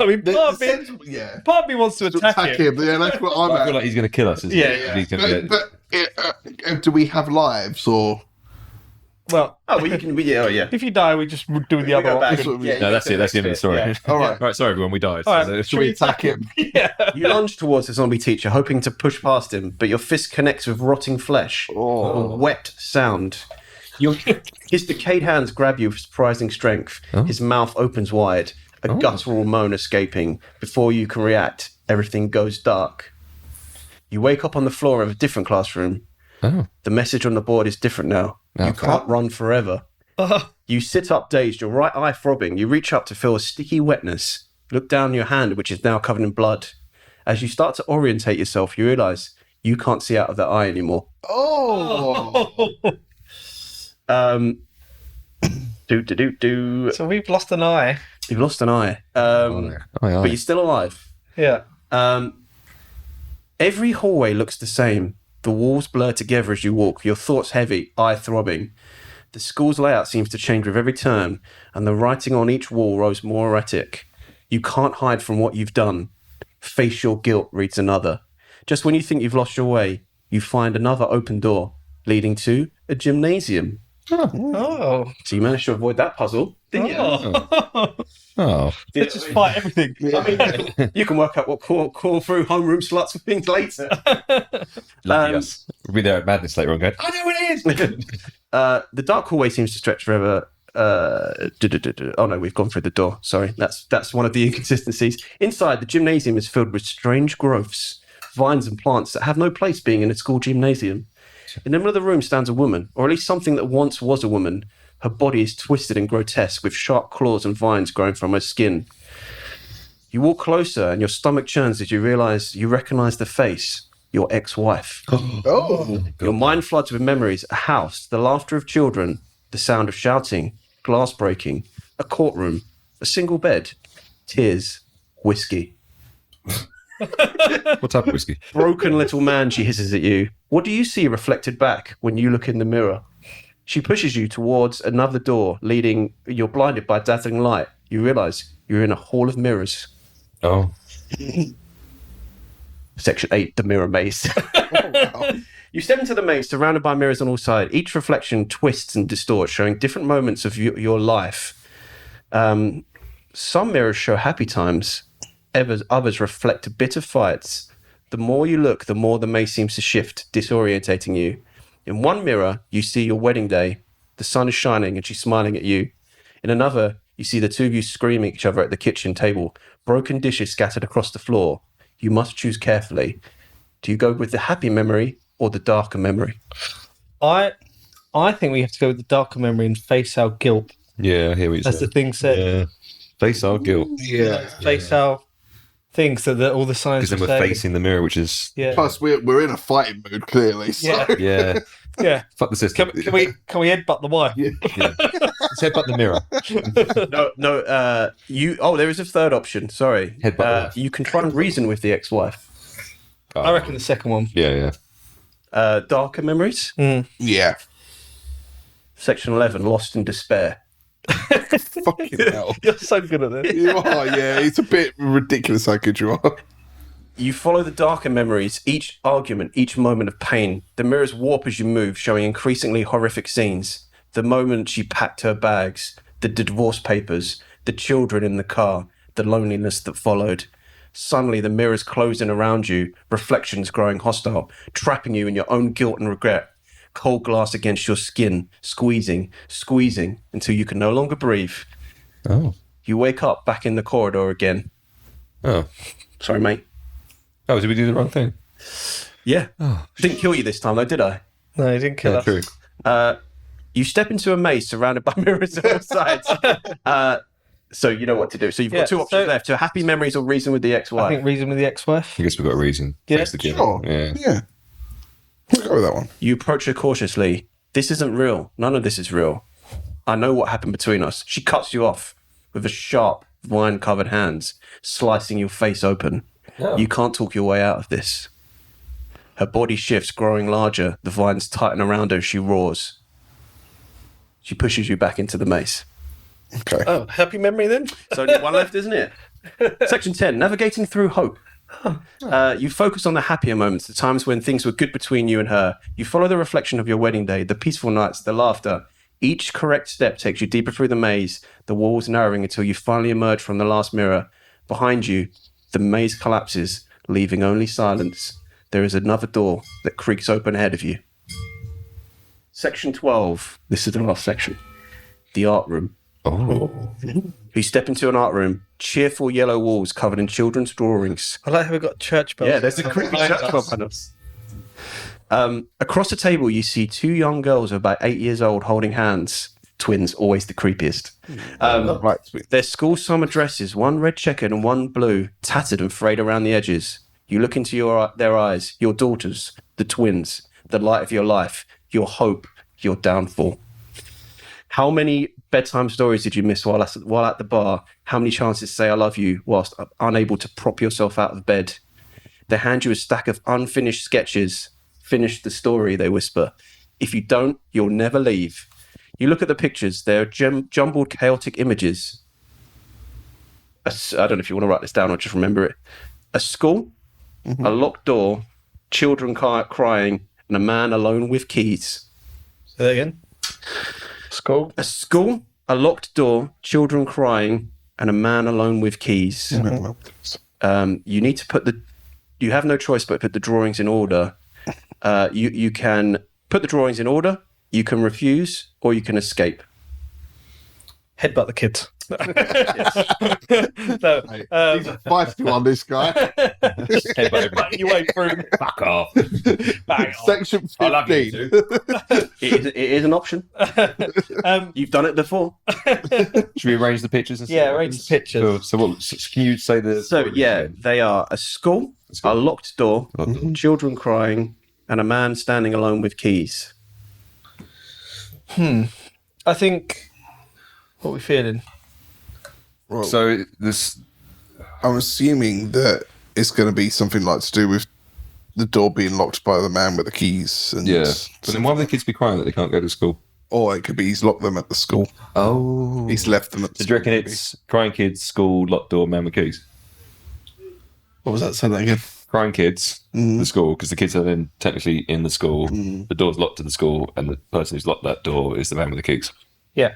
mean, part of me wants to attack him. Yeah, that's what I'm I at. feel like he's going to kill us. Isn't Yeah. he? He's gonna But do we have lives or? Well, You can. Yeah. if you die, we just do the other Go back option. and- No, that's it. That's the end of the story. Yeah. All right. Right, sorry everyone, we died. All right. So- Should we attack him? You lunge towards the zombie teacher, hoping to push past him, but your fist connects with rotting flesh. A wet sound. His decayed hands grab you with surprising strength. His mouth opens wide, a guttural moan escaping. Before you can react, everything goes dark. You wake up on the floor of a different classroom. Oh. The message on the board is different now. You can't run forever. You sit up dazed, your right eye throbbing. You reach up to feel a sticky wetness. Look down your hand, which is now covered in blood. As you start to orientate yourself, you realise you can't see out of that eye anymore. So we've lost an eye. You've lost an eye. But you're still alive. Yeah. Every hallway looks the same. The walls blur together as you walk, your thoughts heavy, eye throbbing. The school's layout seems to change with every turn, and the writing on each wall grows more erratic. You can't hide from what you've done. Face your guilt, reads another. Just when you think you've lost your way, you find another open door leading to a gymnasium. Oh. So you managed to avoid that puzzle, didn't you? Oh. Let's just fight everything. I mean, you can work out what call through homeroom sluts things later. Lucky us. We'll be there at Madness later on going, I know what it is! The dark hallway seems to stretch forever. Oh no, we've gone through the door. Sorry, that's one of the inconsistencies. Inside, the gymnasium is filled with strange growths, vines and plants that have no place being in a school gymnasium. In the middle of the room stands a woman, or at least something that once was a woman. Her body is twisted and grotesque, with sharp claws and vines growing from her skin. You walk closer, and your stomach churns as you recognize the face, your ex-wife. Your mind floods with memories: a house, the laughter of children, the sound of shouting, glass breaking, a courtroom, a single bed, tears, whiskey. what type of whiskey? Broken little man, she hisses at you. What do you see reflected back when you look in the mirror? She pushes you towards another door leading. You're blinded by dazzling light. You realise you're in a hall of mirrors. Oh. Section 8, the mirror maze. You step into the maze, surrounded by mirrors on all sides. Each reflection twists and distorts, showing different moments of your life. Some mirrors show happy times. Others reflect bitter fights. The more you look, the more the maze seems to shift, disorientating you. In one mirror, you see your wedding day. The sun is shining and she's smiling at you. In another, you see the two of you screaming at each other at the kitchen table. Broken dishes scattered across the floor. You must choose carefully. Do you go with the happy memory or the darker memory? I think we have to go with the darker memory and face our guilt. Yeah, I hear what you're As the saying. thing said. Yeah. Face our guilt. Yeah. Face our things that all the signs. Because then we're facing the mirror, which is Yeah. Plus, we're in a fighting mood, clearly. So. Yeah. yeah. Yeah. Fuck the system. Can we headbutt the wife? Yeah. Let's headbutt the mirror. No. There is a third option. Sorry. Headbutt the wife. You can try and reason with the ex-wife. I reckon the second one. Yeah. Darker memories. Yeah. Section 11. Lost in despair. Fucking hell. You're so good at this. You are, yeah. It's a bit ridiculous how good you are. You follow the darker memories, each argument, each moment of pain. The mirrors warp as you move, showing increasingly horrific scenes. The moment she packed her bags, the divorce papers, the children in the car, the loneliness that followed. Suddenly, the mirrors close in around you, reflections growing hostile, trapping you in your own guilt and regret. Cold glass against your skin, squeezing until you can no longer breathe. Oh. You wake up back in the corridor again. Oh. Sorry, mate. Oh, did we do the wrong thing? Yeah. Didn't kill you this time, though, did I? No, he didn't kill us. True. You step into a maze surrounded by mirrors on all sides. So you know what to do. So you've got two options left. So happy memories or reason with the I ex-wife. think reason with the ex-wife. I guess we've got a reason. Yeah. Thanks to Jim. Sure. Yeah. We'll go with that one. You approach her cautiously. This isn't real. None of this is real. I know what happened between us. She cuts you off with a sharp, wine-covered hands, slicing your face open. Oh. You can't talk your way out of this. Her body shifts, growing larger. The vines tighten around her as she roars. She pushes you back into the maze. Okay. Oh, happy memory then? There's only one left, isn't it? Section 10, navigating through hope. You focus on the happier moments, the times when things were good between you and her. You follow the reflection of your wedding day, the peaceful nights, the laughter. Each correct step takes you deeper through the maze, the walls narrowing until you finally emerge from the last mirror. Behind you, the maze collapses, leaving only silence. There is another door that creaks open ahead of you. Section 12. This is the last section. The art room. Oh. You step into an art room, cheerful yellow walls covered in children's drawings. I like how we got church bells. Yeah, there's a creepy church bell panels. Across the table, you see two young girls of about 8 years old holding hands. Twins, always the creepiest. Their school summer dresses, one red checkered and one blue, tattered and frayed around the edges. You look into their eyes, your daughters, the twins, the light of your life, your hope, your downfall. How many bedtime stories did you miss while at the bar? How many chances to say I love you whilst unable to prop yourself out of bed? They hand you a stack of unfinished sketches. Finish the story, they whisper. If you don't, you'll never leave. You look at the pictures. They're jumbled, chaotic images. I don't know if you want to write this down or just remember it. A school, a locked door, children crying, and a man alone with keys. Say that again. School. A school, a locked door, children crying, and a man alone with keys. You need to you have no choice but put the drawings in order. You can put the drawings in order, you can refuse, or you can escape. Headbutt the kids. He's a feisty one, this guy. Headbutt your way through. Fuck off. Bang on. Section 15. I love you too. It is an option. You've done it before. Should we arrange the pictures? And Yeah, arrange the pictures. Cool. So what? Can you say the? So yeah, they are a school, a locked door, children crying, and a man standing alone with keys. I think. What are we feeling? Well, So this. I'm assuming that it's going to be something like to do with the door being locked by the man with the keys. And Yeah. But then why would the kids be crying that they can't go to school? Or it could be he's locked them at the school. Oh. He's left them at the So do you school. reckon it's crying kids, school, locked door, man with keys? What was that? Say that again. Crying kids, the school, because the kids are then technically in the school. The door's locked to the school, and the person who's locked that door is the man with the keys. Yeah.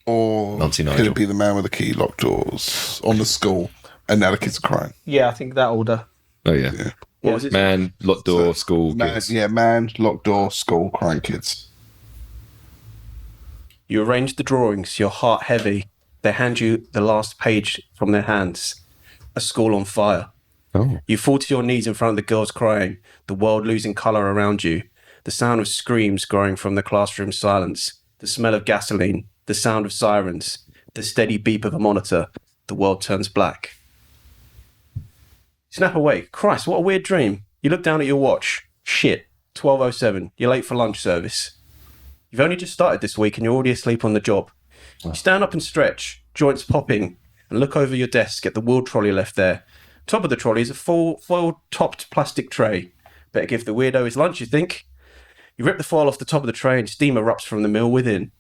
Or Nancy could Nigel. it be the man with the key locked doors on the school and now the kids are crying? Yeah, I think that order. Oh yeah. What was it? Man, locked door, school, Man, kids. yeah, man, locked door, school, crying kids. You arrange the drawings, your heart heavy. They hand you the last page from their hands. A school on fire. Oh. You fall to your knees in front of the girls crying, the world losing colour around you, the sound of screams growing from the classroom silence, the smell of gasoline, the sound of sirens, the steady beep of a monitor. The world turns black. Snap awake. Christ, what a weird dream. You look down at your watch. Shit, 12:07. You're late for lunch service. You've only just started this week and you're already asleep on the job. You stand up and stretch, joints popping, and look over your desk at the wheeled trolley left there. Top of the trolley is a foil-topped plastic tray. Better give the weirdo his lunch, you think? You rip the foil off the top of the tray and steam erupts from the mill within.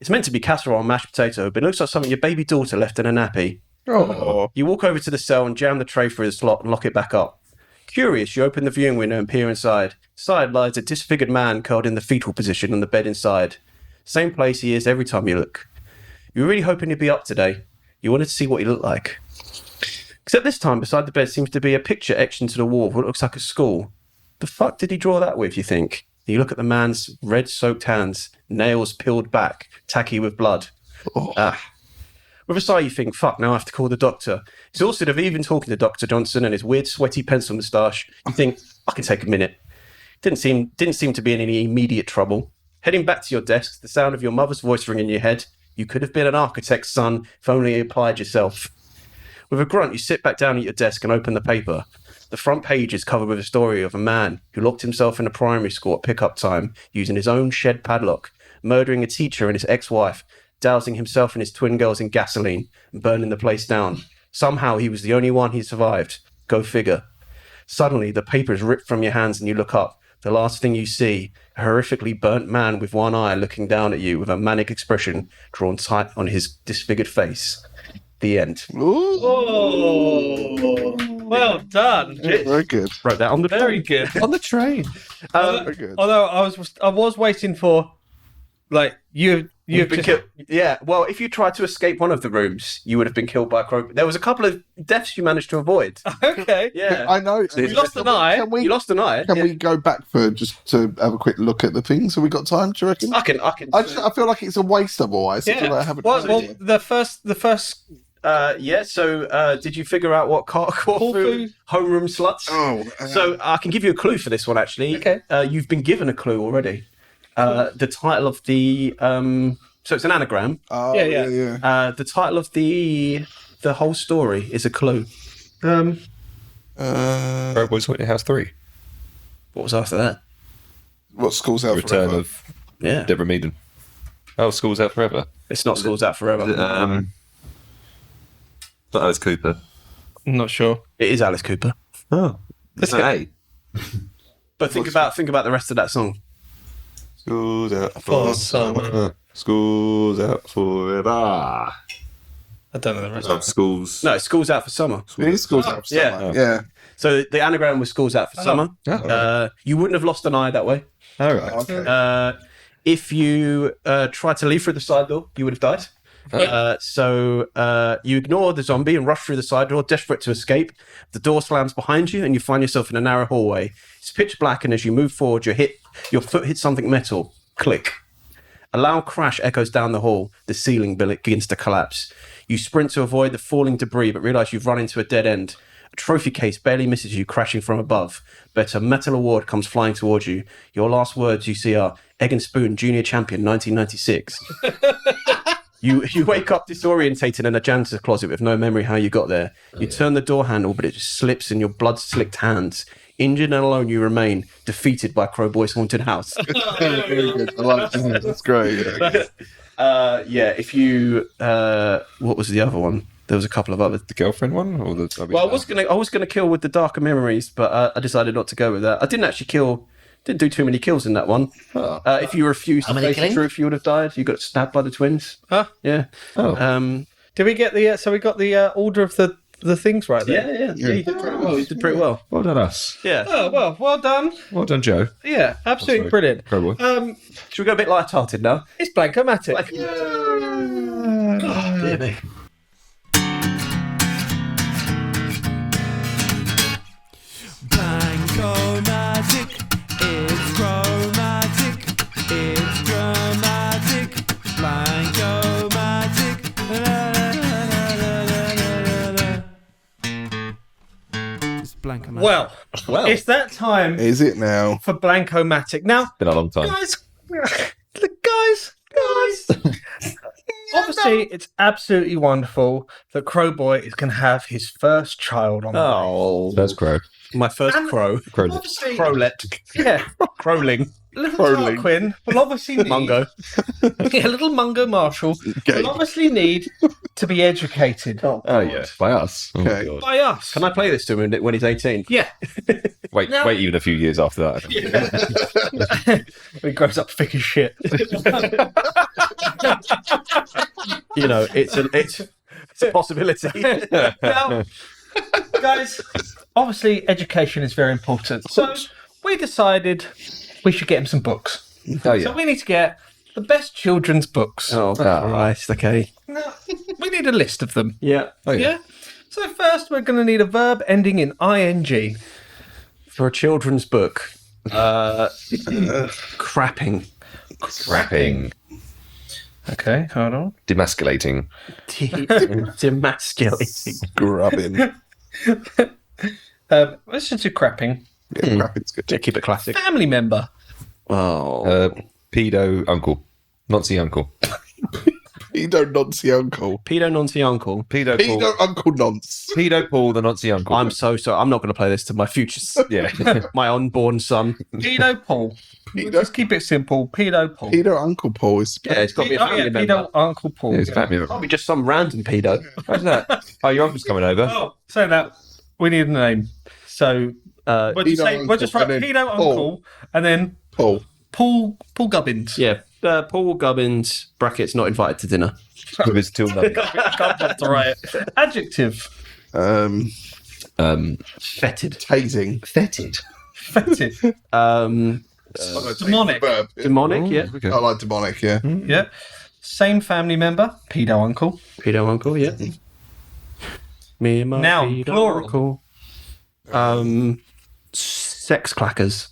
It's meant to be casserole and mashed potato, but it looks like something your baby daughter left in a nappy. Oh. You walk over to the cell and jam the tray through the slot and lock it back up. Curious, you open the viewing window and peer inside. Inside lies a disfigured man curled in the fetal position on the bed inside. Same place he is every time you look. You were really hoping he'd be up today. You wanted to see what he looked like. Except this time, beside the bed seems to be a picture etched into the wall of what looks like a skull. The fuck did he draw that with, you think? You look at the man's red-soaked hands, nails peeled back, tacky with blood. With a sigh, you think, fuck, now I have to call the doctor. Exhausted of even talking to Dr. Johnson and his weird, sweaty pencil moustache, you think, I can take a minute. Didn't seem to be in any immediate trouble. Heading back to your desk, the sound of your mother's voice ringing in your head. You could have been an architect's son if only you applied yourself. With a grunt, you sit back down at your desk and open the paper. The front page is covered with a story of a man who locked himself in a primary school at pickup time using his own shed padlock, murdering a teacher and his ex-wife, dousing himself and his twin girls in gasoline and burning the place down. Somehow he was the only one who survived. Go figure. Suddenly, the paper is ripped from your hands and you look up. The last thing you see, a horrifically burnt man with one eye looking down at you with a manic expression drawn tight on his disfigured face. The end. Oh, well done. Very good. Wrote that on the Very good. On the train. Very good. Although I was waiting for, like, you've been just- killed. Yeah, well, if you tried to escape one of the rooms, you would have been killed by a crowbar. There was a couple of deaths you managed to avoid. Okay. Yeah. I know. You lost an eye. Can we, You lost an eye. can Yeah. we go back for just to have a quick look at the things? Have we got time, do you reckon? I can. I feel like it's a waste otherwise. I feel like I haven't Well, done it. the first. So did you figure out what Corfu homeroom sluts? Oh, So I can give you a clue for this one, actually. Okay. You've been given a clue already. The title of the so it's an anagram. oh, yeah. The title of the whole story is a clue. CROWBOYS Haunted House 3. What was after that? What school's out Return forever? of Yeah, Deborah Meaden. Oh, School's Out Forever. it's not School's Out Forever. Not Alice Cooper. I'm not sure. It is Alice Cooper. Oh. Let's It's not get- 8. But think about the rest of that song. School's out For summer. School's out forever. I don't know the rest. Schools. No, School's Out for Summer. It is school's out for Yeah. summer. Yeah. So the anagram was School's Out for Summer. Oh. You wouldn't have lost an eye that way. All right. Okay. If you tried to leave through the side door, you would have died. So you ignore the zombie and rush through the side door, desperate to escape. The door slams behind you, and you find yourself in a narrow hallway. It's pitch black, and as you move forward, your foot hits something metal. Click. A loud crash echoes down the hall. The ceiling begins to collapse. You sprint to avoid the falling debris, but realise you've run into a dead end. A trophy case barely misses you, crashing from above. But a metal award comes flying towards you. Your last words you see are Egg and Spoon Junior Champion 1996. You wake up disorientated in a janitor's closet with no memory how you got there. You turn the door handle, but it just slips in your blood-slicked hands. Injured and alone you remain, defeated by CROWBOYS Haunted House. Very good. I like that. That's great. Yeah. If you... what was the other one? There was a couple of others. The girlfriend one? Or the, Well, I was gonna kill with the darker memories, but I decided not to go with that. I didn't actually kill... Didn't do too many kills in that one. If you refused to face the truth, you would have died. You got stabbed by the twins. Huh? Yeah. Oh. Did we get the? So we got the order of the things right there. Yeah. You did pretty well. You did pretty well. Well done, us. Yeah. Oh well done. Well done, Joe. Yeah, absolutely brilliant. CROWBOY. Should we go a bit light-hearted now? It's Blank-O-Mattic. Oh, dear me. Blank-O-Mattic, it's chromatic, it's dramatic. Blank-O-Mattic, it's Blank-O-Mattic. Well, it's that time Is it now? for Blank-O-Mattic. Now, Been a long time. guys, Obviously, it's absolutely wonderful that Crowboy is going to have his first child on the way. Oh, That's Crow. my first crow. Obviously, Crowlet. yeah, Crowling. little Tarquin will obviously need... Mungo. Yeah, little Mungo Marshall will obviously need to be educated Oh yeah, by us. Oh, Okay. God. by us. Can I play this to him when he's 18? Yeah. Wait even a few years after that. When he grows up thick as shit. You know, it's a possibility. Now, guys, obviously education is very important. So we decided we should get him some books. Oh yeah. So we need to get the best children's books. Oh, Christ. Okay. Now, we need a list of them. Yeah. Oh yeah. Yeah? So first we're going to need a verb ending in ing. For a children's book, crapping. Crapping. Okay, hold on. Demasculating. Demasculating. Grubbing. Let's just do crapping. Yeah, crapping's good. Yeah, keep it classic. Family member. Oh. Pedo uncle. Nazi uncle. Pedo Noncy Uncle. Pedo Noncy Uncle. Pedo Paul. Pedo Uncle Nonce. Pedo Paul, the Nazi uncle. I'm so sorry. I'm not going to play this to my future, yeah. my unborn son. Pedo Paul. Pedo- Just keep it simple. Pedo Paul. Pedo Uncle Paul is. Yeah, it's got to be a Oh, family yeah, member. Pedo Uncle Paul. Yeah, it's a family member. Can't be just some random pedo. How's that? Oh, your uncle's coming over. Oh, so that we need a name. So we'll just Pedo say we'll just write Uncle, and then Pedo Paul. Uncle and then Paul. Paul Gubbins. Yeah, Paul Gubbins, brackets, not invited to dinner. With his till nothing. Can't have to write it. Adjective. Fetid. Tasing. Fetid. Fetid. Demonic. Verb. Demonic, yeah. Okay. I like demonic, yeah. Yeah. Same family member. Pedo Uncle. Pedo Uncle, yeah. Me and my Noun, pedo plural. Uncle. Sex clackers.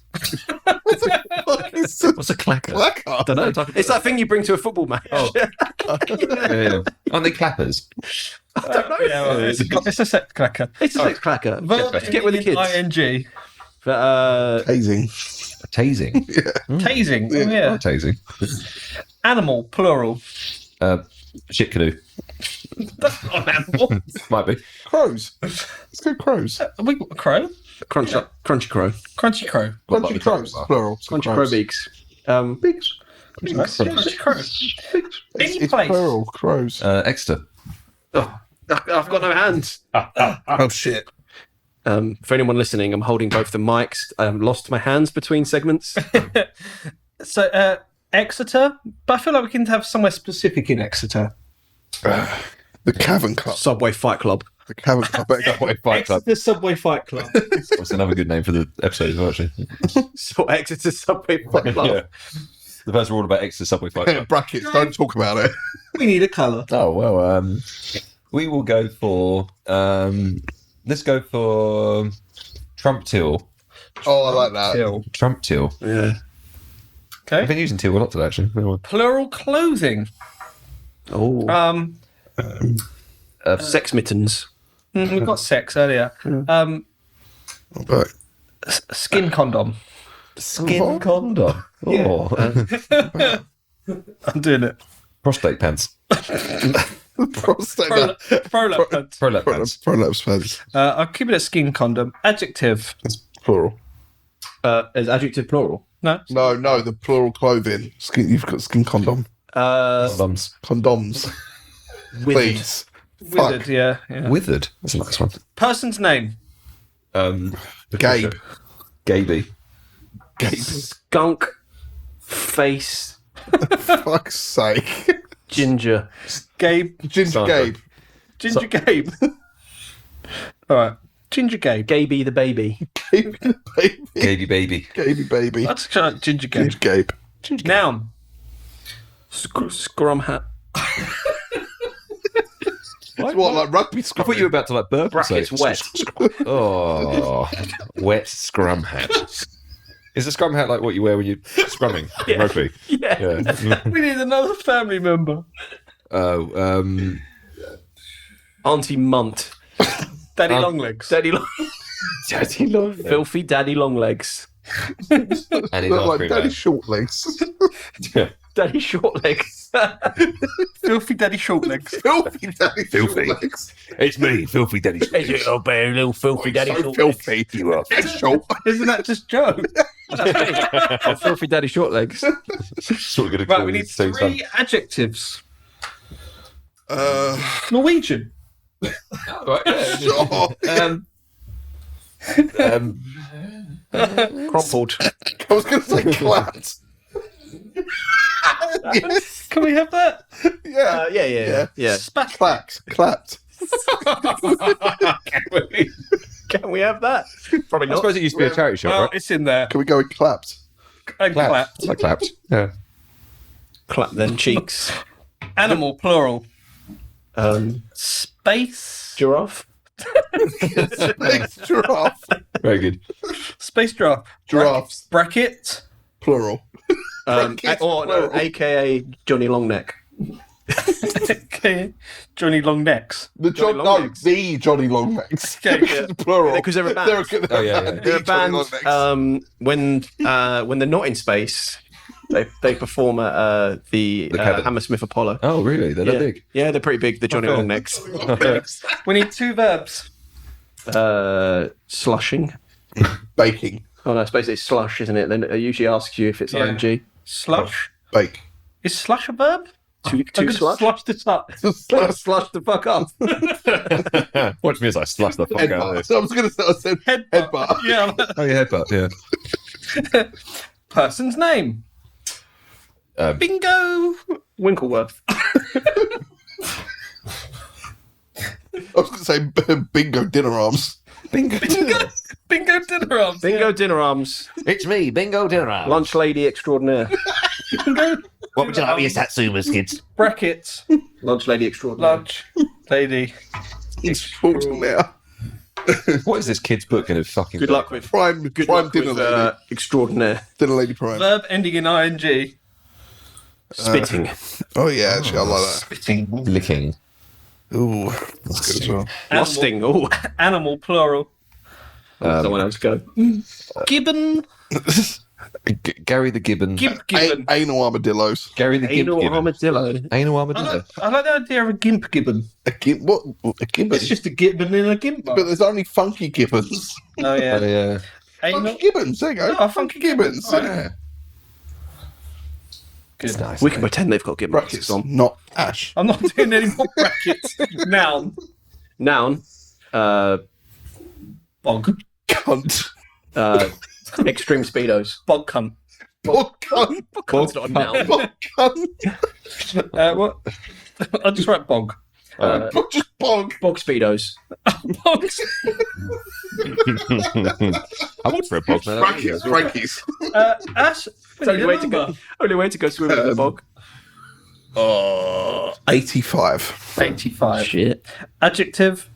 What's What's a clacker? I don't know. It's that thing you bring to a football match. Yeah. Aren't they clappers? It's a sex cracker. It's a sex clacker. Verb Get with the kids. ing. Tasing. Tasing. Tasing. Oh, yeah. Oh, tasing. Animal, plural. Shit canoe. That's not an animal. Might be. Crows. Let's go crows. We got a crow. Crunchy crow. Crunchy crow. Crunchy crows. Plural. Crunchy crow beaks. Beaks. Crunchy crow. Any It's place. plural. Crows. Exeter. Oh, I've got no hands. Oh, shit. For anyone listening, I'm holding both the mics. I lost my hands between segments. So, Exeter, but I feel like we can have somewhere specific in Exeter. The Cavern Club. Subway Fight Club. The Cavern Club. Subway Fight Club. Exeter Subway Fight Club. That's another good name for the episode as well, actually. So Exeter Subway Fight Club. Yeah. The first rule about Exeter Subway Fight Club. Brackets. Don't talk about it. We need a colour. Oh, well, we will go for... let's go for Trump Till. Oh, I like that. Till. Trump Till. Yeah. I've Okay. been using Till a lot today, actually. Plural clothing. Oh. Sex mittens. We've got sex earlier. But Skin condom. Skin condom. Oh. I'm doing it. Prostate pants. prostate. Prolap pants. Prolap pants. Prolapse pants. I'll keep it a skin condom. Adjective. That's plural. Is adjective plural? No. No, the plural clothing. Skin. You've got skin condom. Condoms. Condoms. Withered. Please. Withered, Fuck. yeah. Withered. That's a nice one. Person's name. Gabe. Gaby. Gabe. Skunk. Face. Fuck's sake. Ginger. Gabe. Ginger Sandra. Gabe. Ginger Gabe. All right. Ginger Gabe. Gaby the baby. Gabe the baby. Gaby baby. Gaby baby. Let's try Ginger Gabe. Ginger Gabe. Noun. Scrum hat. It's what, like rugby I scrum? thought you were about to like burp. or Brackets something. wet. Oh, wet scrum hat. Is the scrum hat like what you wear when you're scrumming in rugby? Yeah. Yeah. We need another family member. Oh, Auntie Munt. Daddy Longlegs. Daddy long. Daddy long. Filthy daddy long legs. And his Look ice like cream Daddy man. Short Legs. Daddy short legs. Filthy Daddy Shortlegs. Filthy Daddy Filthy. Short Legs. It's me, Filthy Daddy. Little filthy daddy So filthy. You are. Short. Isn't that just Joe? filthy daddy short legs. Sort of gonna Right, call we it need at the same time. 3 adjectives. Norwegian. Right, yeah. Sure. Crumpled. I was going to say clapped. Yes. Can we have that? Yeah. Yeah. Spat. Clapped. Can we have that? Probably I not. suppose it used to be a charity shop, Well, right? it's in there. Can we go with clapped? And clapped. I clapped. Yeah. Clap them cheeks. Animal, plural. Space giraffe. Space giraffe. Very good. Space giraffe. Giraffes. Bracket. Plural. AKA Johnny Longneck. Okay. Johnny Longnecks. The Johnny no, Longnecks. the Johnny Longnecks. Okay. Plural. Because they're a band. Oh, yeah. They're a band. When they're not in space, they perform at the cabin. Hammersmith Apollo. Oh, really? They're that big? Yeah, they're pretty big. The Johnny Okay. Longnecks. We need 2 verbs. Slushing. Baking. Oh no, I suppose it's slush, isn't it? Then it usually asks you if it's Yeah. ing. Slush. Bake. Is slush a verb? To I'm gonna slush. slush this up. Slush the fuck up. Watch me as I slash the fuck out of Headbutt. this. So I was going to say, I said headbutt. Yeah. Oh, yeah, headbutt, yeah. Person's name. Bingo. Winkleworth. I was going to say bingo dinner arms. Bingo dinner arms. Bingo dinner arms. It's me, Bingo Dinner. Lunch lady extraordinaire. What would you like with your Satsumas, kids? Brackets. Lunch lady extraordinaire. Lunch. Lady. Extraordinaire. What is this kid's book in a fucking Good luck with Prime luck dinner with, lady. extraordinaire. Dinner lady prime. Verb ending in ing. Spitting. Oh, yeah, actually, I like that. Spitting. Licking. Ooh, that's good as well. Lusting. Oh, Animal, plural. someone else go. Gibbon. Gary the Gibbon. Gibbon. Anal armadillos. Gary the Gimp Anal Gibbon. armadillo. Anal I armadillo. like the idea of a gimp gibbon. A gibbon? It's just a gibbon in a gimp. But there's only funky gibbons. Oh yeah. Yeah. Anal. Funky gibbons, there you go. Oh, funky gibbons. Right. Yeah. It's nice. We can pretend they've got gibbon Brackets on. not ash. I'm not doing any more brackets. Noun. Noun. Bog. Cunt. Extreme speedos. Bog cunt. Bog cunt. Bog's not a noun. Bog cunt. What? I'll just write bog. Just bog. Bog speedos. Bogs. I would for a bog, man. Frankies. Frankies. Ash. Only way to go. Only way to go swimming in the bog. 85. 85. Shit. Adjective.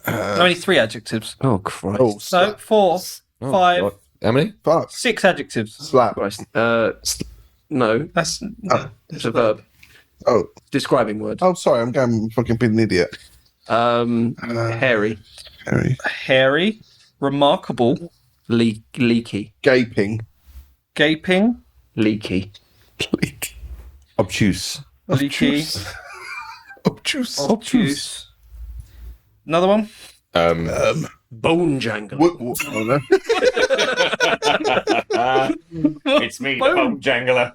Only 3 adjectives. Oh Christ. Oh, No, slap. 4, 5, God. How many? Fuck. 6 adjectives. Slap. Christ. No, That's it's a verb. Oh. Describing word. Oh, sorry, I'm going fucking being an idiot. Hairy. Harry. hairy, remarkable, Leaky. Gaping. gaping, Leaky. Leak. Obtuse. leaky, Obtuse. obtuse. Another one. Bone jangle. Oh, no. It's me, the bone jangler.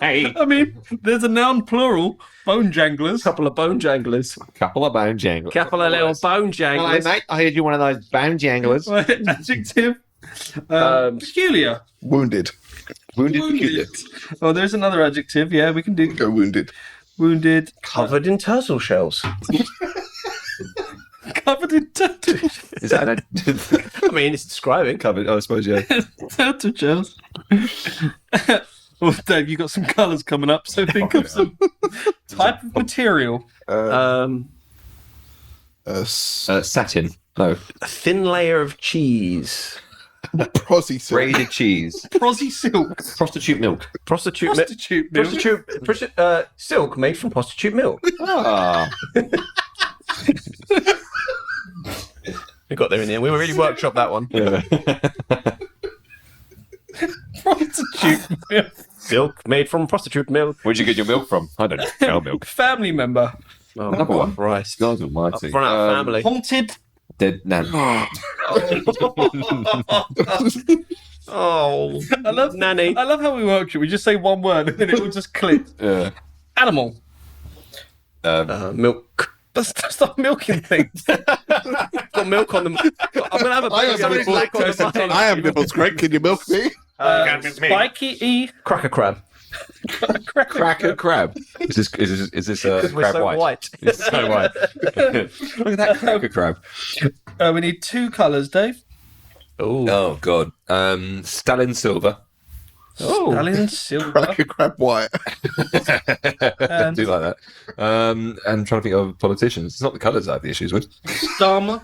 Hey. I mean, there's a noun plural, bone janglers. Couple of bone janglers. Couple of bone janglers. Couple of little bone janglers. mate. I heard you one of those bone janglers. Adjective. Peculiar. Wounded. Wounded. Oh, there's another adjective. Yeah, we can do Go wounded. wounded. Covered in turtle shells. Covered in turtle. Is that I mean, it's describing. Covered, I suppose, yeah. Turtle shells. Well, Dave, you've got some colours coming up, so think of some type of material. Satin. No. A thin layer of cheese. Prosy silk. Braided cheese. Prosy silk. Prostitute milk. Prostitute milk. Silk made from prostitute milk. Ah. We got there in the end. We really workshop that one. Yeah. prostitute milk. Milk made from prostitute milk. Where'd you get your milk from? I don't know. Cow milk. Family member. Oh, Another one. Christ. God almighty. I've run out of family. Haunted. Dead nan. Oh, I love nanny. I love how we work it. We just say one word and then it will just click. Yeah. Animal. Milk. Stop milking things. Got milk on them. I'm gonna have a I baby am black on the I am Nibbles Greg. Can you milk me? Spiky E. cracker crab. Cracker crab. Is this We're crab so white? white. It's so white. Look at that cracker crab. We need 2 colours, Dave. Oh god. Stalin silver. Stallion silver. Cracker crab white. I do like that. And I'm trying to think of politicians. It's not the colours I have the issues with. Starmer.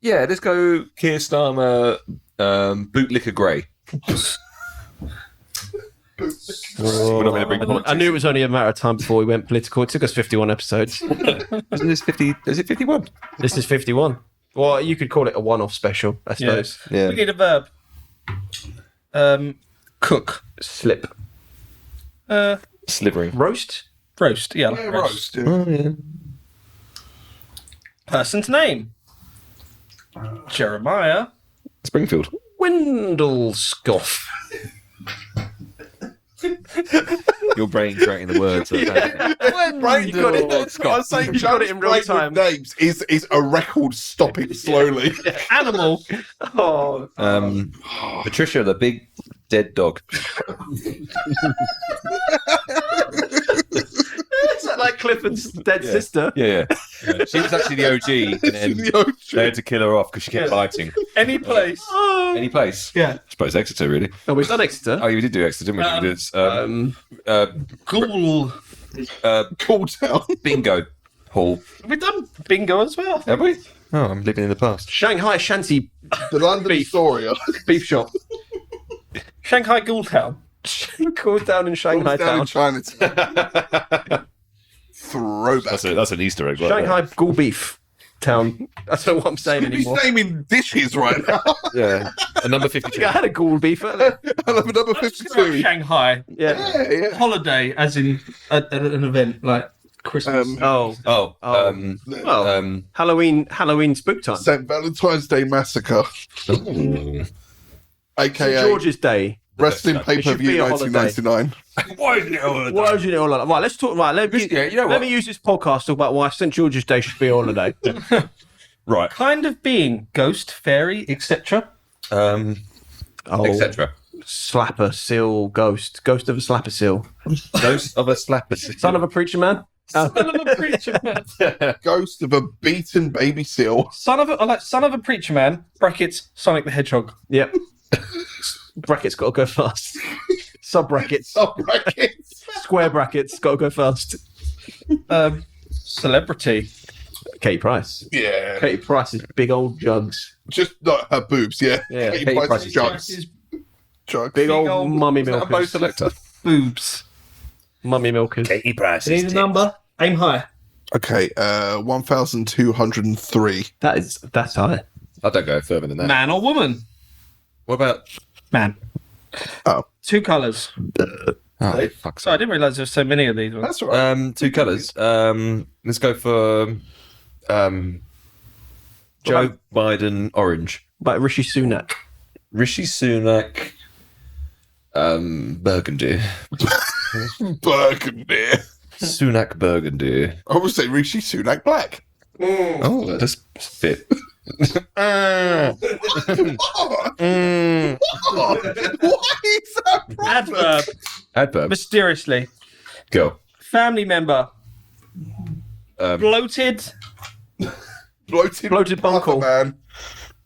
Yeah, let's go Keir Starmer, bootlicker grey. We're not going to bring politics. I knew it was only a matter of time before we went political. It took us 51 episodes. Isn't this 50? Is it 51? This is 51. Well, you could call it a one-off special, I suppose. Yeah. We need a verb. Cook. Slip. Slivering. Roast. Roast. Yeah. Like roast. Roast. Yeah. Person's name. Jeremiah. Springfield. Windlescoff. Your brain creating the words. Right, you got it. I was saying, got it in real time. Names is a record stopping slowly. Animal. Oh. Patricia, the big dead dog. Is that like Clifford's dead sister? Yeah. She was actually the OG, and then they had to kill her off because she kept biting. Any place. Any place? Yeah. I suppose Exeter, really. Oh, we've done Exeter. Oh, you did do Exeter, didn't we? We did, Ghoul. Cool town. bingo hall. We've done bingo as well. Have we? Oh, I'm living in the past. Shanghai Shanty The London Astoria. beef shop. Shanghai Ghoul Town. Called down in Shanghai Down in Town. Chinatown. Throwback. That's an Easter egg. Right Shanghai Ghoul Beef Town. I don't know what I'm saying He's anymore. naming dishes right now. there. Yeah. A number 52. I had a Ghoul Beef earlier. I love number 52. Shanghai. Yeah. Yeah. Holiday, as in an event like Christmas. Oh. Halloween spook time. St. Valentine's Day Massacre. AKA George's Day. Wrestling It should be pay-per-view a holiday. 1999. Why is it all like that? Right, let's talk. Right, let me use this podcast to talk about why St. George's Day should be a holiday. Right. Kind of being ghost, fairy, etc. Etc. Slapper, seal, ghost of a slapper seal. Ghost of a slapper. Son of a preacher man. Son of a preacher man. Ghost of a beaten baby seal. Son of a preacher man. Brackets. Sonic the Hedgehog. Yep. Brackets got to go fast. Sub brackets. Brackets. Square brackets got to go fast. Celebrity. Katie Price. Yeah. Katie Price's big old jugs. Just not her boobs, yeah. Yeah, Katie Katie Price's Price's jugs. Jugs. Big old old- mummy A bow milkers. selector. Boobs. Mummy milkers. Katie Price. Need a number. Aim high. Okay, 1,203. That's high. I don't go further than that. Man or woman? What about? Man. Oh. 2 colours. Oh, fuck. So I didn't realise there were so many of these ones. That's all right. 2 colours. Let's go for Joe Biden orange. But Rishi Sunak. Rishi Sunak burgundy. Burgundy. Sunak burgundy. I would say Rishi Sunak black. Oh, that does fit. What? Why is that problem? Adverb. Adverb. Mysteriously. Go. Family member. Bloated. Bloated bunkle. brother, man.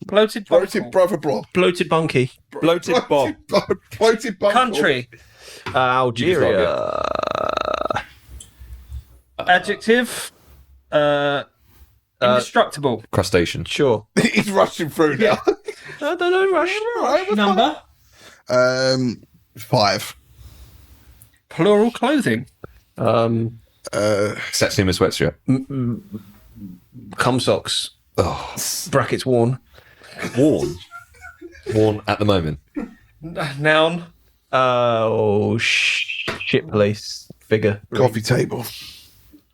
Bloated. Bloated bunkle. brother blob. Bloated bunky. Bloated Bob. Bloated bunkle. Country. Algeria. Adjective. Indestructible. Crustacean. Sure. He's rushing through now. I don't know, Rush. Number. 5. Plural clothing. Satsuma sweatshirt. Cum socks. Oh, Brackets worn. worn. Worn at the moment. Noun. Shit police figure. Coffee table.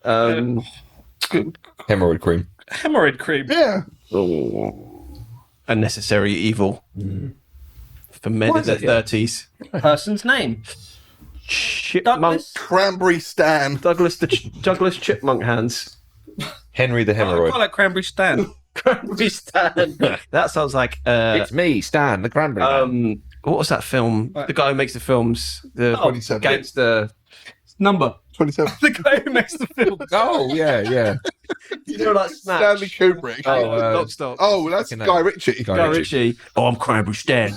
Hemorrhoid cream. Hemorrhoid cream. Yeah. Unnecessary evil. For men in their 30s. Person's name. Chipmunk. Douglas. Cranberry Stan. Douglas Chipmunk hands. Henry the I hemorrhoid. quite like Cranberry Stan. Cranberry Stan. That sounds like It's me, Stan, the cranberry man. what was that film? The guy who makes the films. The 27. gangster. Number. 27. The guy who makes the film. Oh, yeah. You know, like Snatch. Stanley Kubrick. Knockstock. Oh, that's Fucking Guy hell. Ritchie. Guy Ritchie. Oh, I'm Cranberry Stan.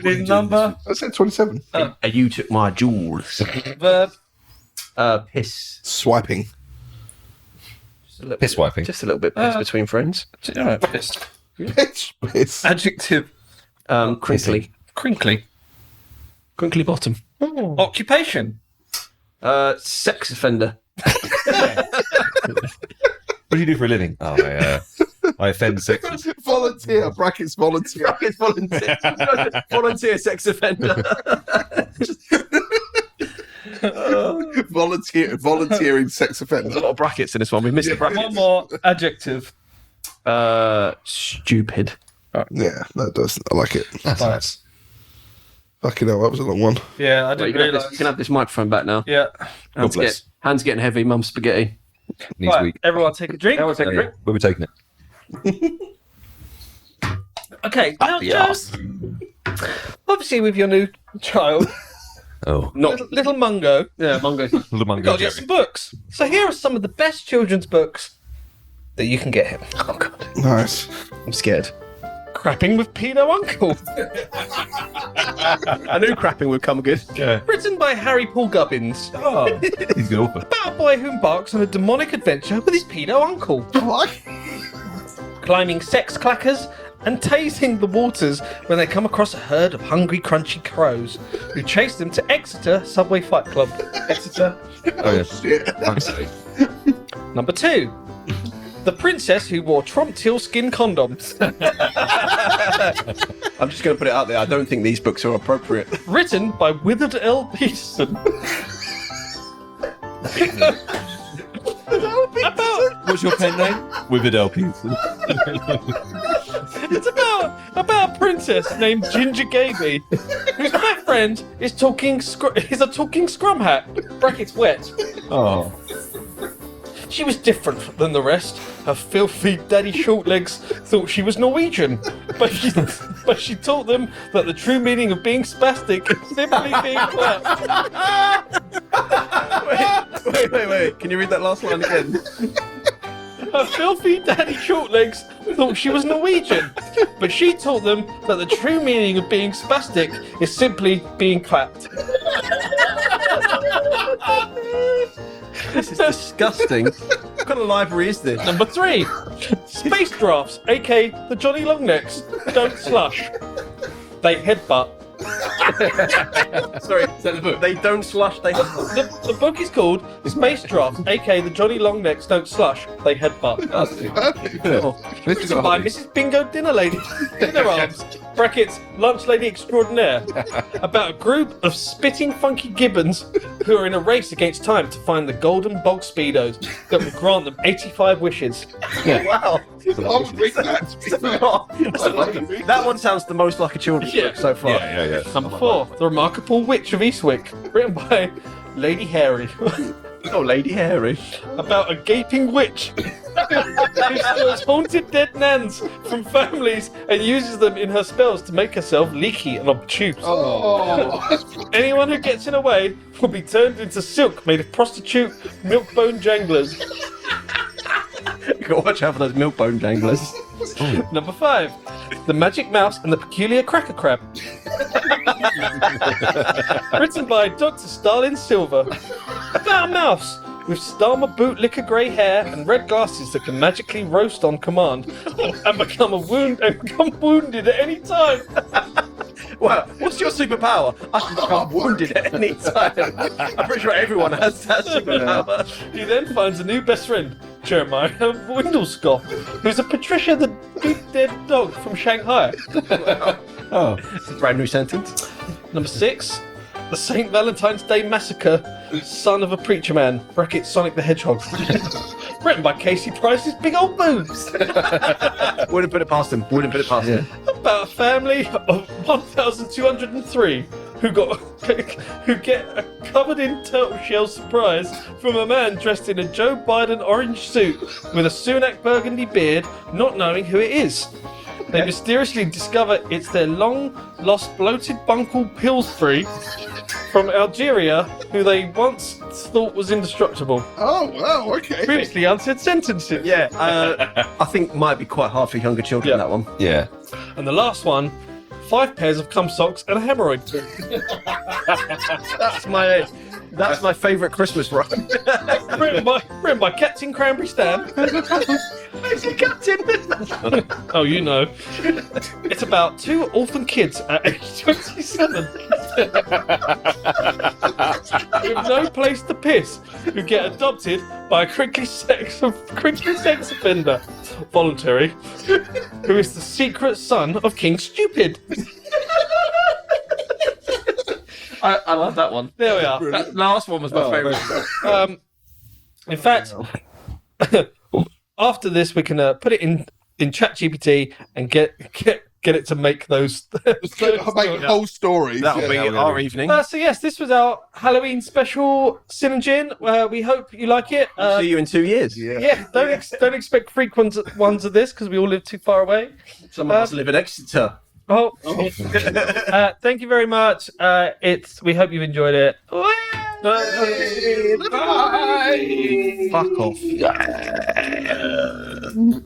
The number. I said 27. And you took my jewels. Verb. Piss. Swiping. Piss wiping. Just a little bit piss between friends. Piss. Piss. Adjective. Crinkly. Crinkly. Crinkly bottom. Occupation. Sex offender. What do you do for a living? Oh, I offend sex. Volunteer. Brackets volunteer. Brackets volunteer. Volunteer sex offender. Volunteering sex There's a offender. lot of brackets in this one. We missed the brackets. One more adjective. Stupid. Yeah, that does. I like it. Nice. Fucking hell, that was a long one. Yeah, I Right, didn't you realise. can have this microphone back now. Yeah. bless. Hands getting heavy. Mum's spaghetti. Needs Right, week. everyone take a drink. Everyone take a drink. We'll be taking it. Okay, now, Joe, obviously with your new child, Oh. little Mungo, Yeah, Mungo. Little Mungo got to get Jerry. some books. So here are some of the best children's books that you can get him. Oh, God. Nice. I'm scared. Crapping with Pedo Uncle, I knew crapping would come good. Yeah. written by Harry Paul Gubbins, Oh. He's good author. about a boy who embarks on a demonic adventure with his pedo uncle, What? climbing sex clackers and tasting the waters when they come across a herd of hungry, crunchy crows who chase them to Exeter Subway Fight Club. Exeter. Oh, yeah. Shit. Honestly. Number 2. The princess who wore Trump teal skin condoms. I'm just going to put it out there. I don't think these books are appropriate. Written by Withered L. Peterson. What's your pen name? Withered L. Peterson. It's about a princess named Ginger Gaby, whose best friend is is a talking scrum hat. Brackets wet. Oh. She was different than the rest. Her filthy daddy short legs thought she was Norwegian, but she taught them that the true meaning of being spastic is simply being clapped. Wait. Can you read that last line again? Her filthy daddy short legs thought she was Norwegian, but she taught them that the true meaning of being spastic is simply being clapped. This is disgusting. What kind of library is this? Number 3, space drafts, aka the Johnny Longnecks, don't slush. They headbutt. Sorry, is that the book? They don't slush, they headbutt. The book is called Space Drafts, aka the Johnny Longnecks don't slush. They headbutt. Written by Mrs. Bingo Dinner Lady, Dinner Arms, brackets, Lunch Lady Extraordinaire, about a group of spitting funky gibbons who are in a race against time to find the golden bog speedos that will grant them 85 wishes. Wow. I'll read that. That one sounds the most like a children's book so far. Yeah. Number 4, The Remarkable Witch of Eastwick, written by Lady Harry, Oh, Lady Harry. about a gaping witch who steals haunted dead nans from families and uses them in her spells to make herself leaky and obtuse. Anyone who gets in her way will be turned into silk made of prostitute milk-bone janglers. You gotta watch out for those milk bone janglers. Number 5, The Magic Mouse and the Peculiar Cracker Crab. Written by Dr. Stalin Silver. About a mouse with Starmer bootlicker grey hair and red glasses that can magically roast on command and become wounded at any time. Wow, what's your superpower? I can become wounded at any time. I'm pretty sure everyone has that superpower. He then finds a new best friend, Jeremiah Windlescoff, who's a Patricia the Big Dead Dog from Shanghai. Brand new sentence. Number 6, the St. Valentine's Day Massacre, Son of a Preacher Man, bracket Sonic the Hedgehog. Written by Casey Price's big old boobs. Wouldn't put it past him. Wouldn't put it past him. About a family of 1,203 who get a covered in turtle shell surprise from a man dressed in a Joe Biden orange suit with a Sunak burgundy beard, not knowing who it is. They mysteriously discover it's their long-lost bloated Uncle Pillsbury from Algeria, who they once thought was indestructible. Oh, wow, okay. Previously unsaid sentences. Yeah, I think might be quite hard for younger children, that one. Yeah. And the last one, 5 pairs of cum socks and a hemorrhoid. That's my favourite Christmas rhyme. written by Captain Cranberry Stan. Who's your captain? Oh, you know. It's about 2 orphan kids at age 27 with no place to piss who get adopted by a crinkly sex offender, voluntary, who is the secret son of King Stupid. I love that one. There we are. That last one was my favourite. In fact, after this, we can put it in ChatGPT and get it to make those. Make whole stories. That'll be our evening. So yes, this was our Halloween special Sin and Gin. We hope you like it. See you in 2 years. Yeah, don't expect frequent ones of this because we all live too far away. Some of us live in Exeter. Oh. Thank you very much. We hope you've enjoyed it. Bye. Fuck off.